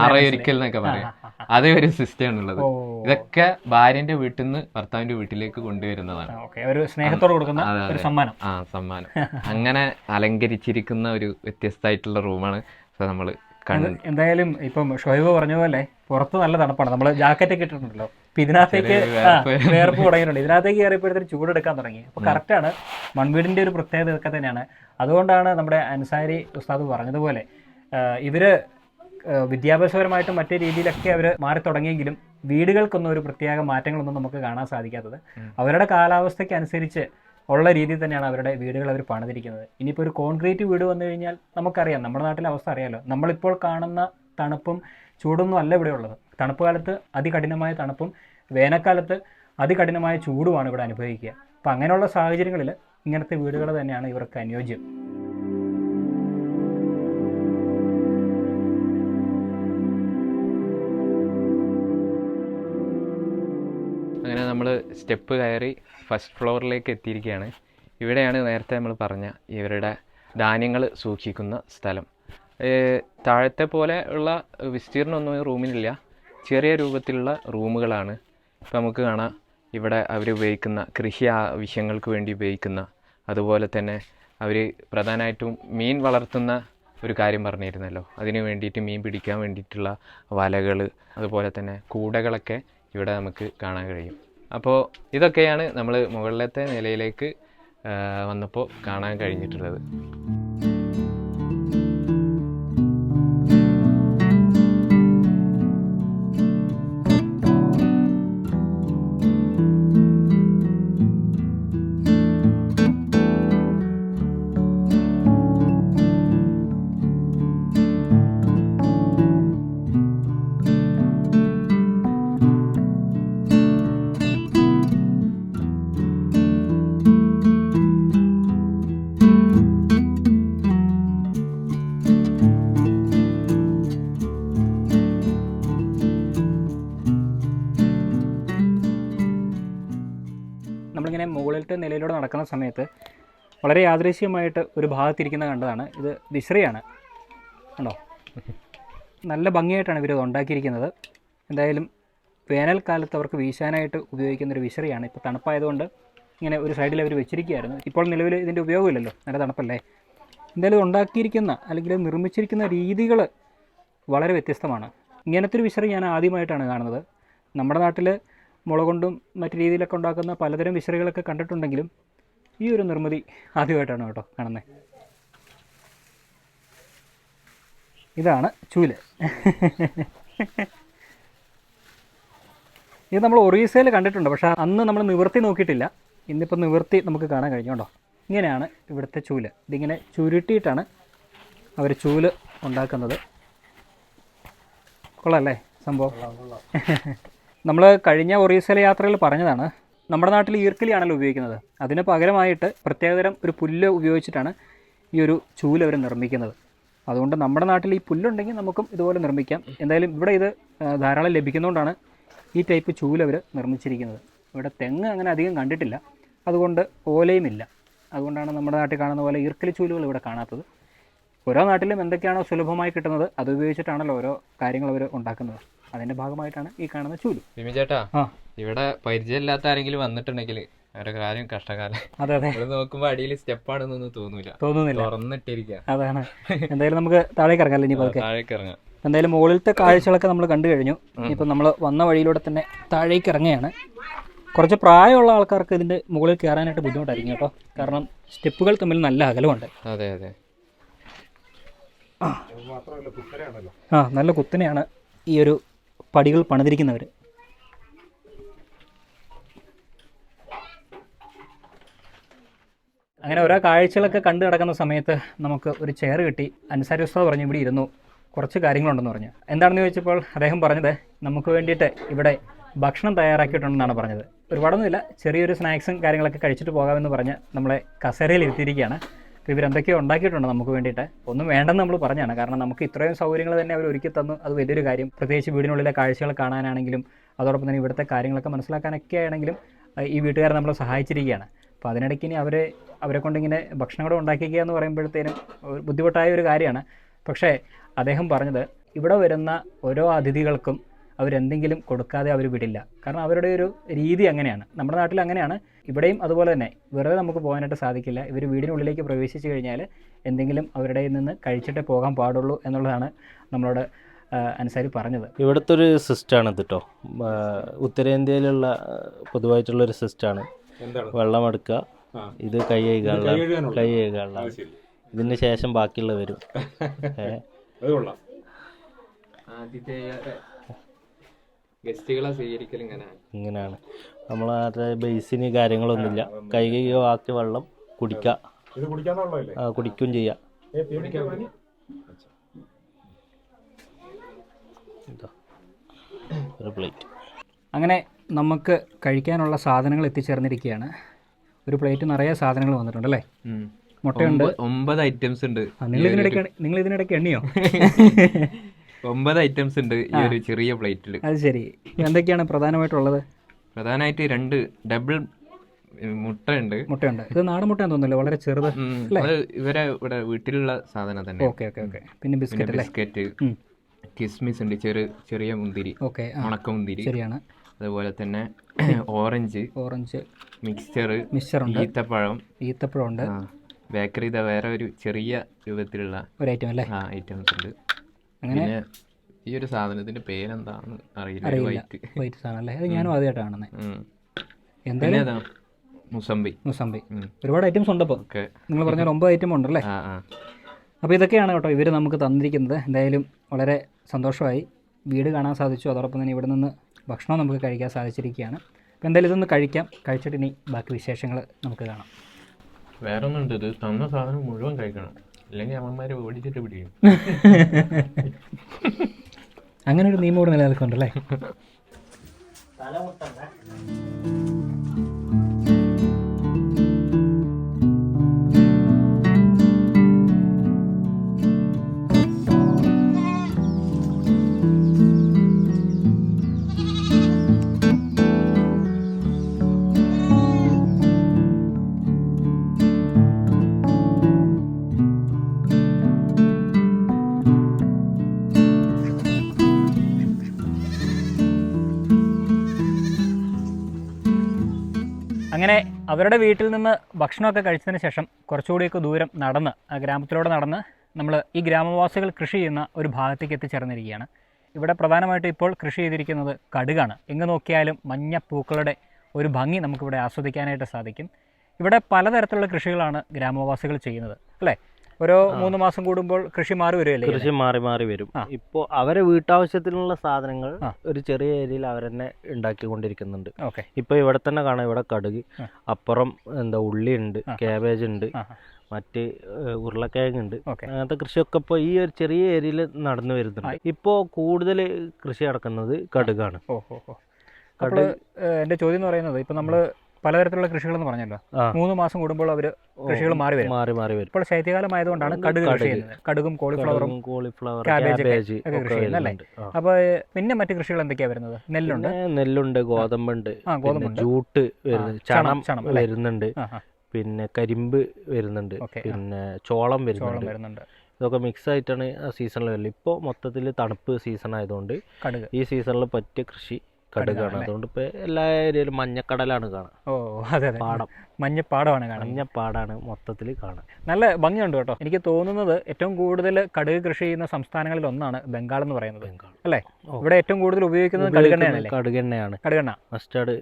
അറയൊരിക്കൽ എന്നൊക്കെ പറയാം. അതേ ഒരു സിസ്റ്റം ആണുള്ളത്. ഇതൊക്കെ ഭാര്യന്റെ വീട്ടിൽ നിന്ന് ഭർത്താവിന്റെ വീട്ടിലേക്ക് കൊണ്ടുവരുന്നതാണ്. സമ്മാനം. അങ്ങനെ അലങ്കരിച്ചിരിക്കുന്ന ഒരു വ്യത്യസ്തമായിട്ടുള്ള റൂമാണ് നമ്മള്. എന്തായാലും ഇപ്പം ഷൊഹൈബ് പറഞ്ഞ പോലെ പുറത്ത് നല്ല തണുപ്പാണ്. നമ്മൾ ജാക്കറ്റ് ഒക്കെ ഇട്ടിട്ടുണ്ടല്ലോ. അപ്പൊ ഇതിനകത്തേക്ക് വേർപ്പ് തുടങ്ങിയിട്ടുണ്ട്. ഇതിനകത്തേക്ക് കയറിയപ്പോഴത്തേക്ക് ചൂടെടുക്കാൻ തുടങ്ങി. അപ്പൊ കറക്റ്റാണ്, മൺവീടിന്റെ ഒരു പ്രത്യേകത ഇതൊക്കെ തന്നെയാണ്. അതുകൊണ്ടാണ് നമ്മുടെ അൻസാരി ഉസ്താദ് പറഞ്ഞതുപോലെ ഇവര് വിദ്യാഭ്യാസപരമായിട്ടും മറ്റേ രീതിയിലൊക്കെ അവർ മാറി തുടങ്ങിയെങ്കിലും വീടുകൾക്കൊന്നും ഒരു പ്രത്യേക മാറ്റങ്ങളൊന്നും നമുക്ക് കാണാൻ സാധിക്കാത്തത്. അവരുടെ കാലാവസ്ഥയ്ക്ക് അനുസരിച്ച് ഉള്ള രീതിയിൽ തന്നെയാണ് അവരുടെ വീടുകൾ അവർ പണിതിരിക്കുന്നത്. ഇനിയിപ്പോൾ ഒരു കോൺക്രീറ്റ് വീട് വന്നു കഴിഞ്ഞാൽ നമുക്കറിയാം, നമ്മുടെ നാട്ടിലെ അവസ്ഥ അറിയാമല്ലോ. നമ്മളിപ്പോൾ കാണുന്ന തണുപ്പും ചൂടൊന്നും അല്ല ഇവിടെ ഉള്ളത്. തണുപ്പ് കാലത്ത് അതികഠിനമായ തണുപ്പും വേനൽക്കാലത്ത് അതികഠിനമായ ചൂടുമാണ് ഇവിടെ അനുഭവിക്കുക. അപ്പം അങ്ങനെയുള്ള സാഹചര്യങ്ങളിൽ ഇങ്ങനത്തെ വീടുകൾ തന്നെയാണ് ഇവർക്ക് അനുയോജ്യം. അങ്ങനെ നമ്മൾ സ്റ്റെപ്പ് കയറി ഫസ്റ്റ് ഫ്ലോറിലേക്ക് എത്തിയിരിക്കുകയാണ്. ഇവിടെയാണ് നേരത്തെ നമ്മൾ പറഞ്ഞ ഇവരുടെ ധാന്യങ്ങൾ സൂക്ഷിക്കുന്ന സ്ഥലം. താഴത്തെ പോലെ ഉള്ള വിസ്തീർണ്ണമൊന്നും ഈ റൂമിനില്ല. ചെറിയ രൂപത്തിലുള്ള റൂമുകളാണ്. ഇപ്പം നമുക്ക് കാണാം ഇവിടെ അവർ ഉപയോഗിക്കുന്ന കൃഷി ആവശ്യങ്ങൾക്ക് വേണ്ടി ഉപയോഗിക്കുന്ന, അതുപോലെ തന്നെ അവർ പ്രധാനമായിട്ടും മീൻ വളർത്തുന്ന ഒരു കാര്യം പറഞ്ഞിരുന്നല്ലോ, അതിന് വേണ്ടിയിട്ട് മീൻ പിടിക്കാൻ വേണ്ടിയിട്ടുള്ള വലകൾ, അതുപോലെ തന്നെ കൂടകളൊക്കെ ഇവിടെ നമുക്ക് കാണാൻ കഴിയും. അപ്പോൾ ഇതൊക്കെയാണ് നമ്മൾ മുകളിലത്തെ നിലയിലേക്ക് വന്നപ്പോൾ കാണാൻ കഴിഞ്ഞിട്ടുള്ളത്. വീടിൻ്റെ നിലയിലൂടെ നടക്കുന്ന സമയത്ത് വളരെ യാദൃശ്യമായിട്ട് ഒരു ഭാഗത്തിരിക്കുന്ന കണ്ടതാണ്. ഇത് വിശ്രയാണ് കണ്ടോ, നല്ല ഭംഗിയായിട്ടാണ് ഇവരത് ഉണ്ടാക്കിയിരിക്കുന്നത്. എന്തായാലും വേനൽക്കാലത്ത് അവർക്ക് വീശാനായിട്ട് ഉപയോഗിക്കുന്നൊരു വിശ്രയാണ്. ഇപ്പോൾ തണുപ്പായതുകൊണ്ട് ഇങ്ങനെ ഒരു സൈഡിൽ അവർ വെച്ചിരിക്കുകയായിരുന്നു. ഇപ്പോൾ നിലവിൽ ഇതിൻ്റെ ഉപയോഗമില്ലല്ലോ, നല്ല തണുപ്പല്ലേ. എന്തായാലും ഉണ്ടാക്കിയിരിക്കുന്ന അല്ലെങ്കിൽ നിർമ്മിച്ചിരിക്കുന്ന രീതികൾ വളരെ വ്യത്യസ്തമാണ്. ഇങ്ങനത്തെ ഒരു വിശ്ര ഞാൻ ആദ്യമായിട്ടാണ് കാണുന്നത്. നമ്മുടെ നാട്ടിൽ മുള കൊണ്ടും മറ്റു രീതിയിലൊക്കെ ഉണ്ടാക്കുന്ന പലതരം വിശ്രകളൊക്കെ കണ്ടിട്ടുണ്ടെങ്കിലും ഈ ഒരു നിർമ്മിതി ആദ്യമായിട്ടാണ് കേട്ടോ കാണുന്നത്. ഇതാണ് ചൂല്. ഇത് നമ്മൾ ഒറീസയിൽ കണ്ടിട്ടുണ്ട്, പക്ഷേ അന്ന് നമ്മൾ നിവർത്തി നോക്കിയിട്ടില്ല. ഇന്നിപ്പോൾ നിവർത്തി നമുക്ക് കാണാൻ കഴിഞ്ഞു കേട്ടോ. ഇങ്ങനെയാണ് ഇവിടുത്തെ ചൂല്. ഇതിങ്ങനെ ചുരുട്ടിയിട്ടാണ് അവർ ചൂല് ഉണ്ടാക്കുന്നത്. കൊള്ളാമല്ലേ സംഭവം? നമ്മൾ കഴിഞ്ഞ ഒറീസയിലെ യാത്രയിൽ പറഞ്ഞതാണ്, നമ്മുടെ നാട്ടിൽ ഈർക്കിലിയാണല്ലോ ഉപയോഗിക്കുന്നത്. അതിന് പകരമായിട്ട് പ്രത്യേകതരം ഒരു പുല്ല് ഉപയോഗിച്ചിട്ടാണ് ഈ ഒരു ചൂല് അവർ നിർമ്മിക്കുന്നത്. അതുകൊണ്ട് നമ്മുടെ നാട്ടിൽ ഈ പുല്ലുണ്ടെങ്കിൽ നമുക്കും ഇതുപോലെ നിർമ്മിക്കാം. എന്തായാലും ഇവിടെ ഇത് ധാരാളം ലഭിക്കുന്നതുകൊണ്ടാണ് ഈ ടൈപ്പ് ചൂല് അവർ നിർമ്മിച്ചിരിക്കുന്നത്. ഇവിടെ തെങ്ങ് അങ്ങനെ അധികം കണ്ടിട്ടില്ല, അതുകൊണ്ട് ഓലയുമില്ല. അതുകൊണ്ടാണ് നമ്മുടെ നാട്ടിൽ കാണുന്ന പോലെ ഈർക്കിലി ചൂലുകൾ ഇവിടെ കാണാത്തത്. ഓരോ നാട്ടിലും എന്തൊക്കെയാണോ സുലഭമായി കിട്ടുന്നത് അത് ഉപയോഗിച്ചിട്ടാണല്ലോ ഓരോ കാര്യങ്ങൾ അവർ ഉണ്ടാക്കുന്നത്. അതിൻ്റെ ഭാഗമായിട്ടാണ് ഈ കാണുന്ന ചൂല്. ബിമി ചേട്ടാ, ഇവിടെ പരിചയമില്ലാത്ത ആരെങ്കിലും വന്നിട്ടുണ്ടെങ്കിൽ അവരുടെ കാര്യം കഷ്ടകാലം. അതെ അതെ, ഇവിടെ നോക്കുമ്പോൾ അടിയിൽ സ്റ്റെപ്പാണെന്നൊന്നും തോന്നുന്നില്ല, തുറന്നിട്ടിരിക്കുക. അതാണ്. എന്തായാലും നമുക്ക് താഴേക്ക് ഇറങ്ങാമല്ലോ ഇനി പതുക്കെ. താഴേക്ക് ഇറങ്ങാം. എന്തായാലും മുകളിലത്തെ കാഴ്ചകളൊക്കെ നമ്മൾ കണ്ടു കഴിഞ്ഞു. ഇപ്പം നമ്മൾ വന്ന വഴിയിലൂടെ തന്നെ താഴേക്ക് ഇറങ്ങുകയാണ്. കുറച്ച് പ്രായമുള്ള ആൾക്കാർക്ക് ഇതിൻ്റെ മുകളിൽ കയറാനായിട്ട് ബുദ്ധിമുട്ടായിരിക്കും കേട്ടോ, കാരണം സ്റ്റെപ്പുകൾ തമ്മിൽ നല്ല അകലമുണ്ട്. അതെ അതെ, നല്ല കുത്തനെയാണ് ഈ ഒരു പടികൾ പണിതിരിക്കുന്നവർ. അങ്ങനെ ഓരോ കാഴ്ചകളൊക്കെ കണ്ടു കിടക്കുന്ന സമയത്ത് നമുക്ക് ഒരു ചെയർ കിട്ടി. അൻസാരി ഉസ്താദ് പറഞ്ഞു ഇവിടെ ഇരുന്നു, കുറച്ച് കാര്യങ്ങളുണ്ടെന്ന് പറഞ്ഞു. എന്താണെന്ന് ചോദിച്ചപ്പോൾ അദ്ദേഹം പറഞ്ഞത് നമുക്ക് വേണ്ടിയിട്ട് ഇവിടെ ഭക്ഷണം തയ്യാറാക്കിയിട്ടുണ്ടെന്നാണ് പറഞ്ഞത്. ഒരുപാടൊന്നുമില്ല, ചെറിയൊരു സ്നാക്സും കാര്യങ്ങളൊക്കെ കഴിച്ചിട്ട് പോകാമെന്ന് പറഞ്ഞ് നമ്മളെ കസേരയിൽ ഇരുത്തിയിരിക്കുകയാണ്. അപ്പോൾ ഇവരെന്തൊക്കെയോ ഉണ്ടാക്കിയിട്ടുണ്ട് നമുക്ക് വേണ്ടിയിട്ട്. ഒന്നും വേണ്ടെന്ന് നമ്മൾ പറഞ്ഞാണ്, കാരണം നമുക്ക് ഇത്രയും സൗകര്യങ്ങൾ തന്നെ അവർ ഒരുക്കി തന്നു. അത് വലിയൊരു കാര്യം. പ്രത്യേകിച്ച് വീടിനുള്ളിലെ കാഴ്ചകൾ കാണാനാണെങ്കിലും അതോടൊപ്പം തന്നെ ഇവിടുത്തെ കാര്യങ്ങളൊക്കെ മനസ്സിലാക്കാനൊക്കെ ആണെങ്കിലും ഈ വീട്ടുകാരെ നമ്മളെ സഹായിച്ചിരിക്കുകയാണ്. അപ്പോൾ അതിനിടയ്ക്ക് ഇനി അവരെ കൊണ്ടിങ്ങനെ ഭക്ഷണം കൂടെ ഉണ്ടാക്കിക്കുക എന്ന് പറയുമ്പോഴത്തേനും ബുദ്ധിമുട്ടായ ഒരു കാര്യമാണ്. പക്ഷേ അദ്ദേഹം പറഞ്ഞത് ഇവിടെ വരുന്ന ഓരോ അതിഥികൾക്കും അവരെന്തെങ്കിലും കൊടുക്കാതെ അവർ വിടില്ല. കാരണം അവരുടെ ഒരു രീതി അങ്ങനെയാണ്. നമ്മുടെ നാട്ടിൽ അങ്ങനെയാണ്, ഇവിടെയും അതുപോലെ തന്നെ. വെറുതെ നമുക്ക് പോകാനായിട്ട് സാധിക്കില്ല. ഇവർ വീടിനുള്ളിലേക്ക് പ്രവേശിച്ചു കഴിഞ്ഞാൽ എന്തെങ്കിലും അവരുടെ നിന്ന് കഴിച്ചിട്ടേ പോകാൻ പാടുള്ളൂ എന്നുള്ളതാണ് നമ്മളോട് അൻസാരി പറഞ്ഞത്. ഇവിടുത്തെ ഒരു സിസ്റ്റമാണ് ഇത് കേട്ടോ. ഉത്തരേന്ത്യയിലുള്ള പൊതുവായിട്ടുള്ളൊരു സിസ്റ്റമാണ്. വെള്ളം എടുക്കുക, ഇത് കൈ കഴുകാനുള്ള, ഇതിന് ശേഷം ബാക്കിയുള്ള വരും. ഇങ്ങനെയാണ്. നമ്മളെ ബേസിന് കാര്യങ്ങളൊന്നുമില്ല. കൈ കഴുകിയ ബാക്കി വെള്ളം കുടിക്കുക, കുടിക്കുകയും ചെയ്യാം. ഒരു പ്ലേറ്റ്. അങ്ങനെ നമുക്ക് കഴിക്കാനുള്ള സാധനങ്ങൾ എത്തിച്ചേർന്നിരിക്കുകയാണ്. ഒരു പ്ലേറ്റ് നിറയെ സാധനങ്ങൾ വന്നിട്ടുണ്ടല്ലേ? മുട്ടയുണ്ട്, 9 ഐറ്റംസ് ഉണ്ട്. നിങ്ങൾ ഇതിനിടയ്ക്ക് എണ്ണിയോ? 9 ഐറ്റംസ് ഉണ്ട് ഈ ഒരു ചെറിയ പ്ലേറ്റിൽ. അത് ശരി. എന്തൊക്കെയാണ് പ്രധാനമായിട്ടുള്ളത്? പ്രധാനമായിട്ട് 2 ഡബിൾ മുട്ടയുണ്ട്. ഇത് നാടൻ മുട്ടയാന്ന് തോന്നുന്നല്ലോ, വളരെ ചെറുത്. ഇവരെ ഇവിടെ വീട്ടിലുള്ള സാധനം തന്നെ. ഓക്കെ. പിന്നെ ബിസ്ക്കറ്റ്, കിസ്മിസ് ഉണ്ട്, ചെറിയ മുന്തിരി, ഉണക്കമുന്തിരി. ശരിയാണ്. അതുപോലെ തന്നെ ഓറഞ്ച് മിക്സ്ചർ ഉണ്ട്, ഈത്തപ്പഴം ഉണ്ട്. ബേക്കറി വേറെ ഒരു ചെറിയ രൂപത്തിലുള്ള ഒരു ഐറ്റം അല്ലേ? ഐറ്റംസ് ഉണ്ട്. പിന്നെ ഈ ഒരു സാധനത്തിന്റെ പേരെന്താണെന്ന് അറിയില്ല. വൈറ്റ് സാധനം അല്ലേ? അത് ഞാനും ആദ്യമായിട്ട് കാണുന്നത്. എന്തായാലും മുസംബി. ഒരുപാട് ഐറ്റംസ് ഉണ്ട്. അപ്പോൾ നിങ്ങൾ പറഞ്ഞ 9 ഐറ്റം ഉണ്ടല്ലേ? അപ്പോൾ ഇതൊക്കെയാണ് കേട്ടോ ഇവർ നമുക്ക് തന്നിരിക്കുന്നത്. എന്തായാലും വളരെ സന്തോഷമായി. വീട് കാണാൻ സാധിച്ചു, അതോടൊപ്പം തന്നെ ഇവിടെ നിന്ന് ഭക്ഷണം നമുക്ക് കഴിക്കാൻ സാധിച്ചിരിക്കുകയാണ്. അപ്പോൾ എന്തായാലും ഇതൊന്ന് കഴിച്ചിട്ട് ഇനി ബാക്കി വിശേഷങ്ങൾ നമുക്ക് കാണാം. വേറെ ഒന്നുണ്ട്, ഇത് തന്ന സാധനം മുഴുവൻ കഴിക്കണം, അല്ലെങ്കിൽ അമ്മമാരെ ഓടിച്ചിട്ട് പിടിക്കും. അങ്ങനെ ഒരു നിയമം കൂടെ നിലനിൽക്കുന്നുണ്ടല്ലേ? അവരുടെ വീട്ടിൽ നിന്ന് ഭക്ഷണമൊക്കെ കഴിച്ചതിന് ശേഷം കുറച്ചുകൂടിയൊക്കെ ദൂരം നടന്ന് ആ ഗ്രാമത്തിലൂടെ നടന്ന് നമ്മൾ ഈ ഗ്രാമവാസികൾ കൃഷി ചെയ്യുന്ന ഒരു ഭാഗത്തേക്ക് എത്തിച്ചേർന്നിരിക്കുകയാണ്. ഇവിടെ പ്രധാനമായിട്ടും ഇപ്പോൾ കൃഷി ചെയ്തിരിക്കുന്നത് കടുകാണ്. എങ്ങ് നോക്കിയാലും മഞ്ഞ പൂക്കളുടെ ഒരു ഭംഗി നമുക്കിവിടെ ആസ്വദിക്കാനായിട്ട് സാധിക്കും. ഇവിടെ പലതരത്തിലുള്ള കൃഷികളാണ് ഗ്രാമവാസികൾ ചെയ്യുന്നത് അല്ലേ? ഓരോ 3 മാസം കൂടുമ്പോൾ കൃഷി മാറി വരുമല്ലേ? കൃഷി മാറി വരും. ഇപ്പോൾ അവരെ വീട്ടാവശ്യത്തിനുള്ള സാധനങ്ങൾ ഒരു ചെറിയ ഏരിയയിൽ അവർ തന്നെ ഉണ്ടാക്കിക്കൊണ്ടിരിക്കുന്നുണ്ട്. ഓക്കെ. ഇപ്പോൾ ഇവിടെ തന്നെ കാണാം, ഇവിടെ കടുക്, അപ്പുറം ഉള്ളി ഉണ്ട്, കാബേജ് ഉണ്ട്, മറ്റ് ഉരുളക്കിഴങ്ങ് ഉണ്ട്. അങ്ങനത്തെ കൃഷിയൊക്കെ ഇപ്പോൾ ഈ ഒരു ചെറിയ ഏരിയയിൽ നടന്നു വരുന്നുണ്ട്. ഇപ്പോൾ കൂടുതൽ കൃഷി നടക്കുന്നത് കടുകാണ്. അപ്പോൾ എൻ്റെ ചോദ്യം എന്ന് പറയുന്നത്, ഇപ്പം നമ്മൾ പലതരത്തിലുള്ള കൃഷികളെന്ന് പറഞ്ഞല്ലോ, 3 മാസം കൂടുമ്പോൾ അവർ കൃഷികൾ മാറി വരും. ഇപ്പോൾ ശൈത്യകാലം ആയതുകൊണ്ടാണ് കടുക് കൃഷി ചെയ്യുന്നത്. കടുകും കോളിഫ്ലവർ, കാബേജ് ഒക്കെ കൃഷി ചെയ്യുന്നത് അല്ലേ? അപ്പോൾ പിന്നെ മറ്റു കൃഷികൾ എന്തൊക്കെയാണ് വരുന്നത്? നെല്ലുണ്ട്, ഗോതമ്പുണ്ട്, ജൂട്ട് വരുന്നുണ്ട്, ചണം വരുന്നുണ്ട്, പിന്നെ കരിമ്പ് വരുന്നുണ്ട്, പിന്നെ ചോളം വരുന്നുണ്ട്. ഇതൊക്കെ മിക്സ് ആയിട്ടാണ് ആ സീസണിൽ വരുന്നത്. ഇപ്പോൾ മൊത്തത്തിൽ തണുപ്പ് സീസൺ ആയതുകൊണ്ട് ഈ സീസണിൽ പറ്റിയ കൃഷി കടുകാണ്. അതുകൊണ്ട് ഇപ്പൊ എല്ലാ ഏരിയയിലും മഞ്ഞക്കടലാണ് കാണാം. പാടം, മഞ്ഞപ്പാടാണ് മൊത്തത്തിൽ കാണാൻ. നല്ല ഭംഗിയുണ്ട് കേട്ടോ. എനിക്ക് തോന്നുന്നത് ഏറ്റവും കൂടുതൽ കടുക് കൃഷി ചെയ്യുന്ന സംസ്ഥാനങ്ങളിൽ ഒന്നാണ് ബംഗാൾ എന്ന് പറയുന്നത് അല്ലേ? ഇവിടെ ഏറ്റവും കൂടുതൽ ഉപയോഗിക്കുന്നത് കടുകെണ്ണയാണ്. മസ്റ്റാർഡ്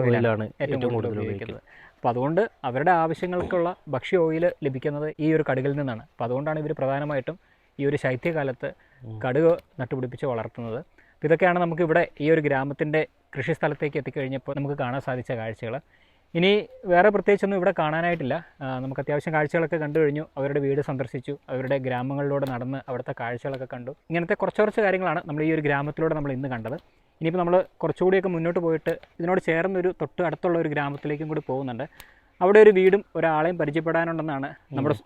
ഓയിലാണ് ഏറ്റവും കൂടുതൽ ഉപയോഗിക്കുന്നത്. അപ്പോൾ അതുകൊണ്ട് അവരുടെ ആവശ്യങ്ങൾക്കുള്ള ഭക്ഷ്യ ഓയിൽ ലഭിക്കുന്നത് ഈ ഒരു കടുകിൽ നിന്നാണ്. അപ്പോൾ അതുകൊണ്ടാണ് ഇവർ പ്രധാനമായിട്ടും ഈ ഒരു ശൈത്യകാലത്ത് കടുക് നട്ടുപിടിപ്പിച്ച് വളർത്തുന്നത്. ഇതൊക്കെയാണ് നമുക്കിവിടെ ഈ ഒരു ഗ്രാമത്തിൻ്റെ കൃഷി സ്ഥലത്തേക്ക് എത്തിക്കഴിഞ്ഞപ്പോൾ നമുക്ക് കാണാൻ സാധിച്ച കാഴ്ചകൾ. ഇനി വേറെ പ്രത്യേകിച്ചൊന്നും ഇവിടെ കാണാനായിട്ടില്ല. നമുക്ക് അത്യാവശ്യം കാഴ്ചകളൊക്കെ കണ്ടു കഴിഞ്ഞു. അവരുടെ വീട് സന്ദർശിച്ചു, അവരുടെ ഗ്രാമങ്ങളിലൂടെ നടന്ന് അവിടുത്തെ കാഴ്ചകളൊക്കെ കണ്ടു. ഇങ്ങനത്തെ കുറച്ച് കാര്യങ്ങളാണ് നമ്മൾ ഈ ഒരു ഗ്രാമത്തിലൂടെ നമ്മൾ ഇന്ന് കണ്ടത്. ഇനിയിപ്പോൾ നമ്മൾ കുറച്ചുകൂടിയൊക്കെ മുന്നോട്ട് പോയിട്ട് ഇതിനോട് ചേർന്നൊരു തൊട്ട് അടുത്തുള്ള ഒരു ഗ്രാമത്തിലേക്കും കൂടി പോകുന്നുണ്ട്. അവിടെ ഒരു വീടും ഒരാളെയും പരിചയപ്പെടാനുണ്ടെന്നാണ്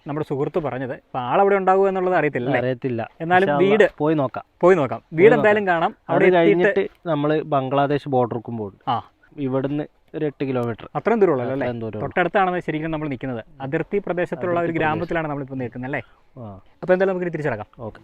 നമ്മുടെ സുഹൃത്ത് പറഞ്ഞത്. അപ്പോൾ ആളവിടെ ഉണ്ടാകുമോ എന്നുള്ളത് അറിയത്തില്ല. എന്നാലും വീട് പോയി നോക്കാം. വീട് എന്തായാലും കാണാം. അവിടെ കഴിഞ്ഞിട്ട് നമ്മൾ ബംഗ്ലാദേശ് ബോർഡർക്കും പോകും. ഇവിടുന്ന് ഒരു 8 കിലോമീറ്റർ അത്രയും ദൂരമുള്ളൂ അല്ലേ? തൊട്ടടുത്താണ് ശരിക്കും നമ്മൾ നിൽക്കുന്നത്. അതിർത്തി പ്രദേശത്തുള്ള ഒരു ഗ്രാമത്തിലാണ് നമ്മളിപ്പോൾ നിൽക്കുന്നത് അല്ലേ? അപ്പോൾ എന്തായാലും നമുക്ക് തിരിച്ചടക്കാം. ഓക്കെ.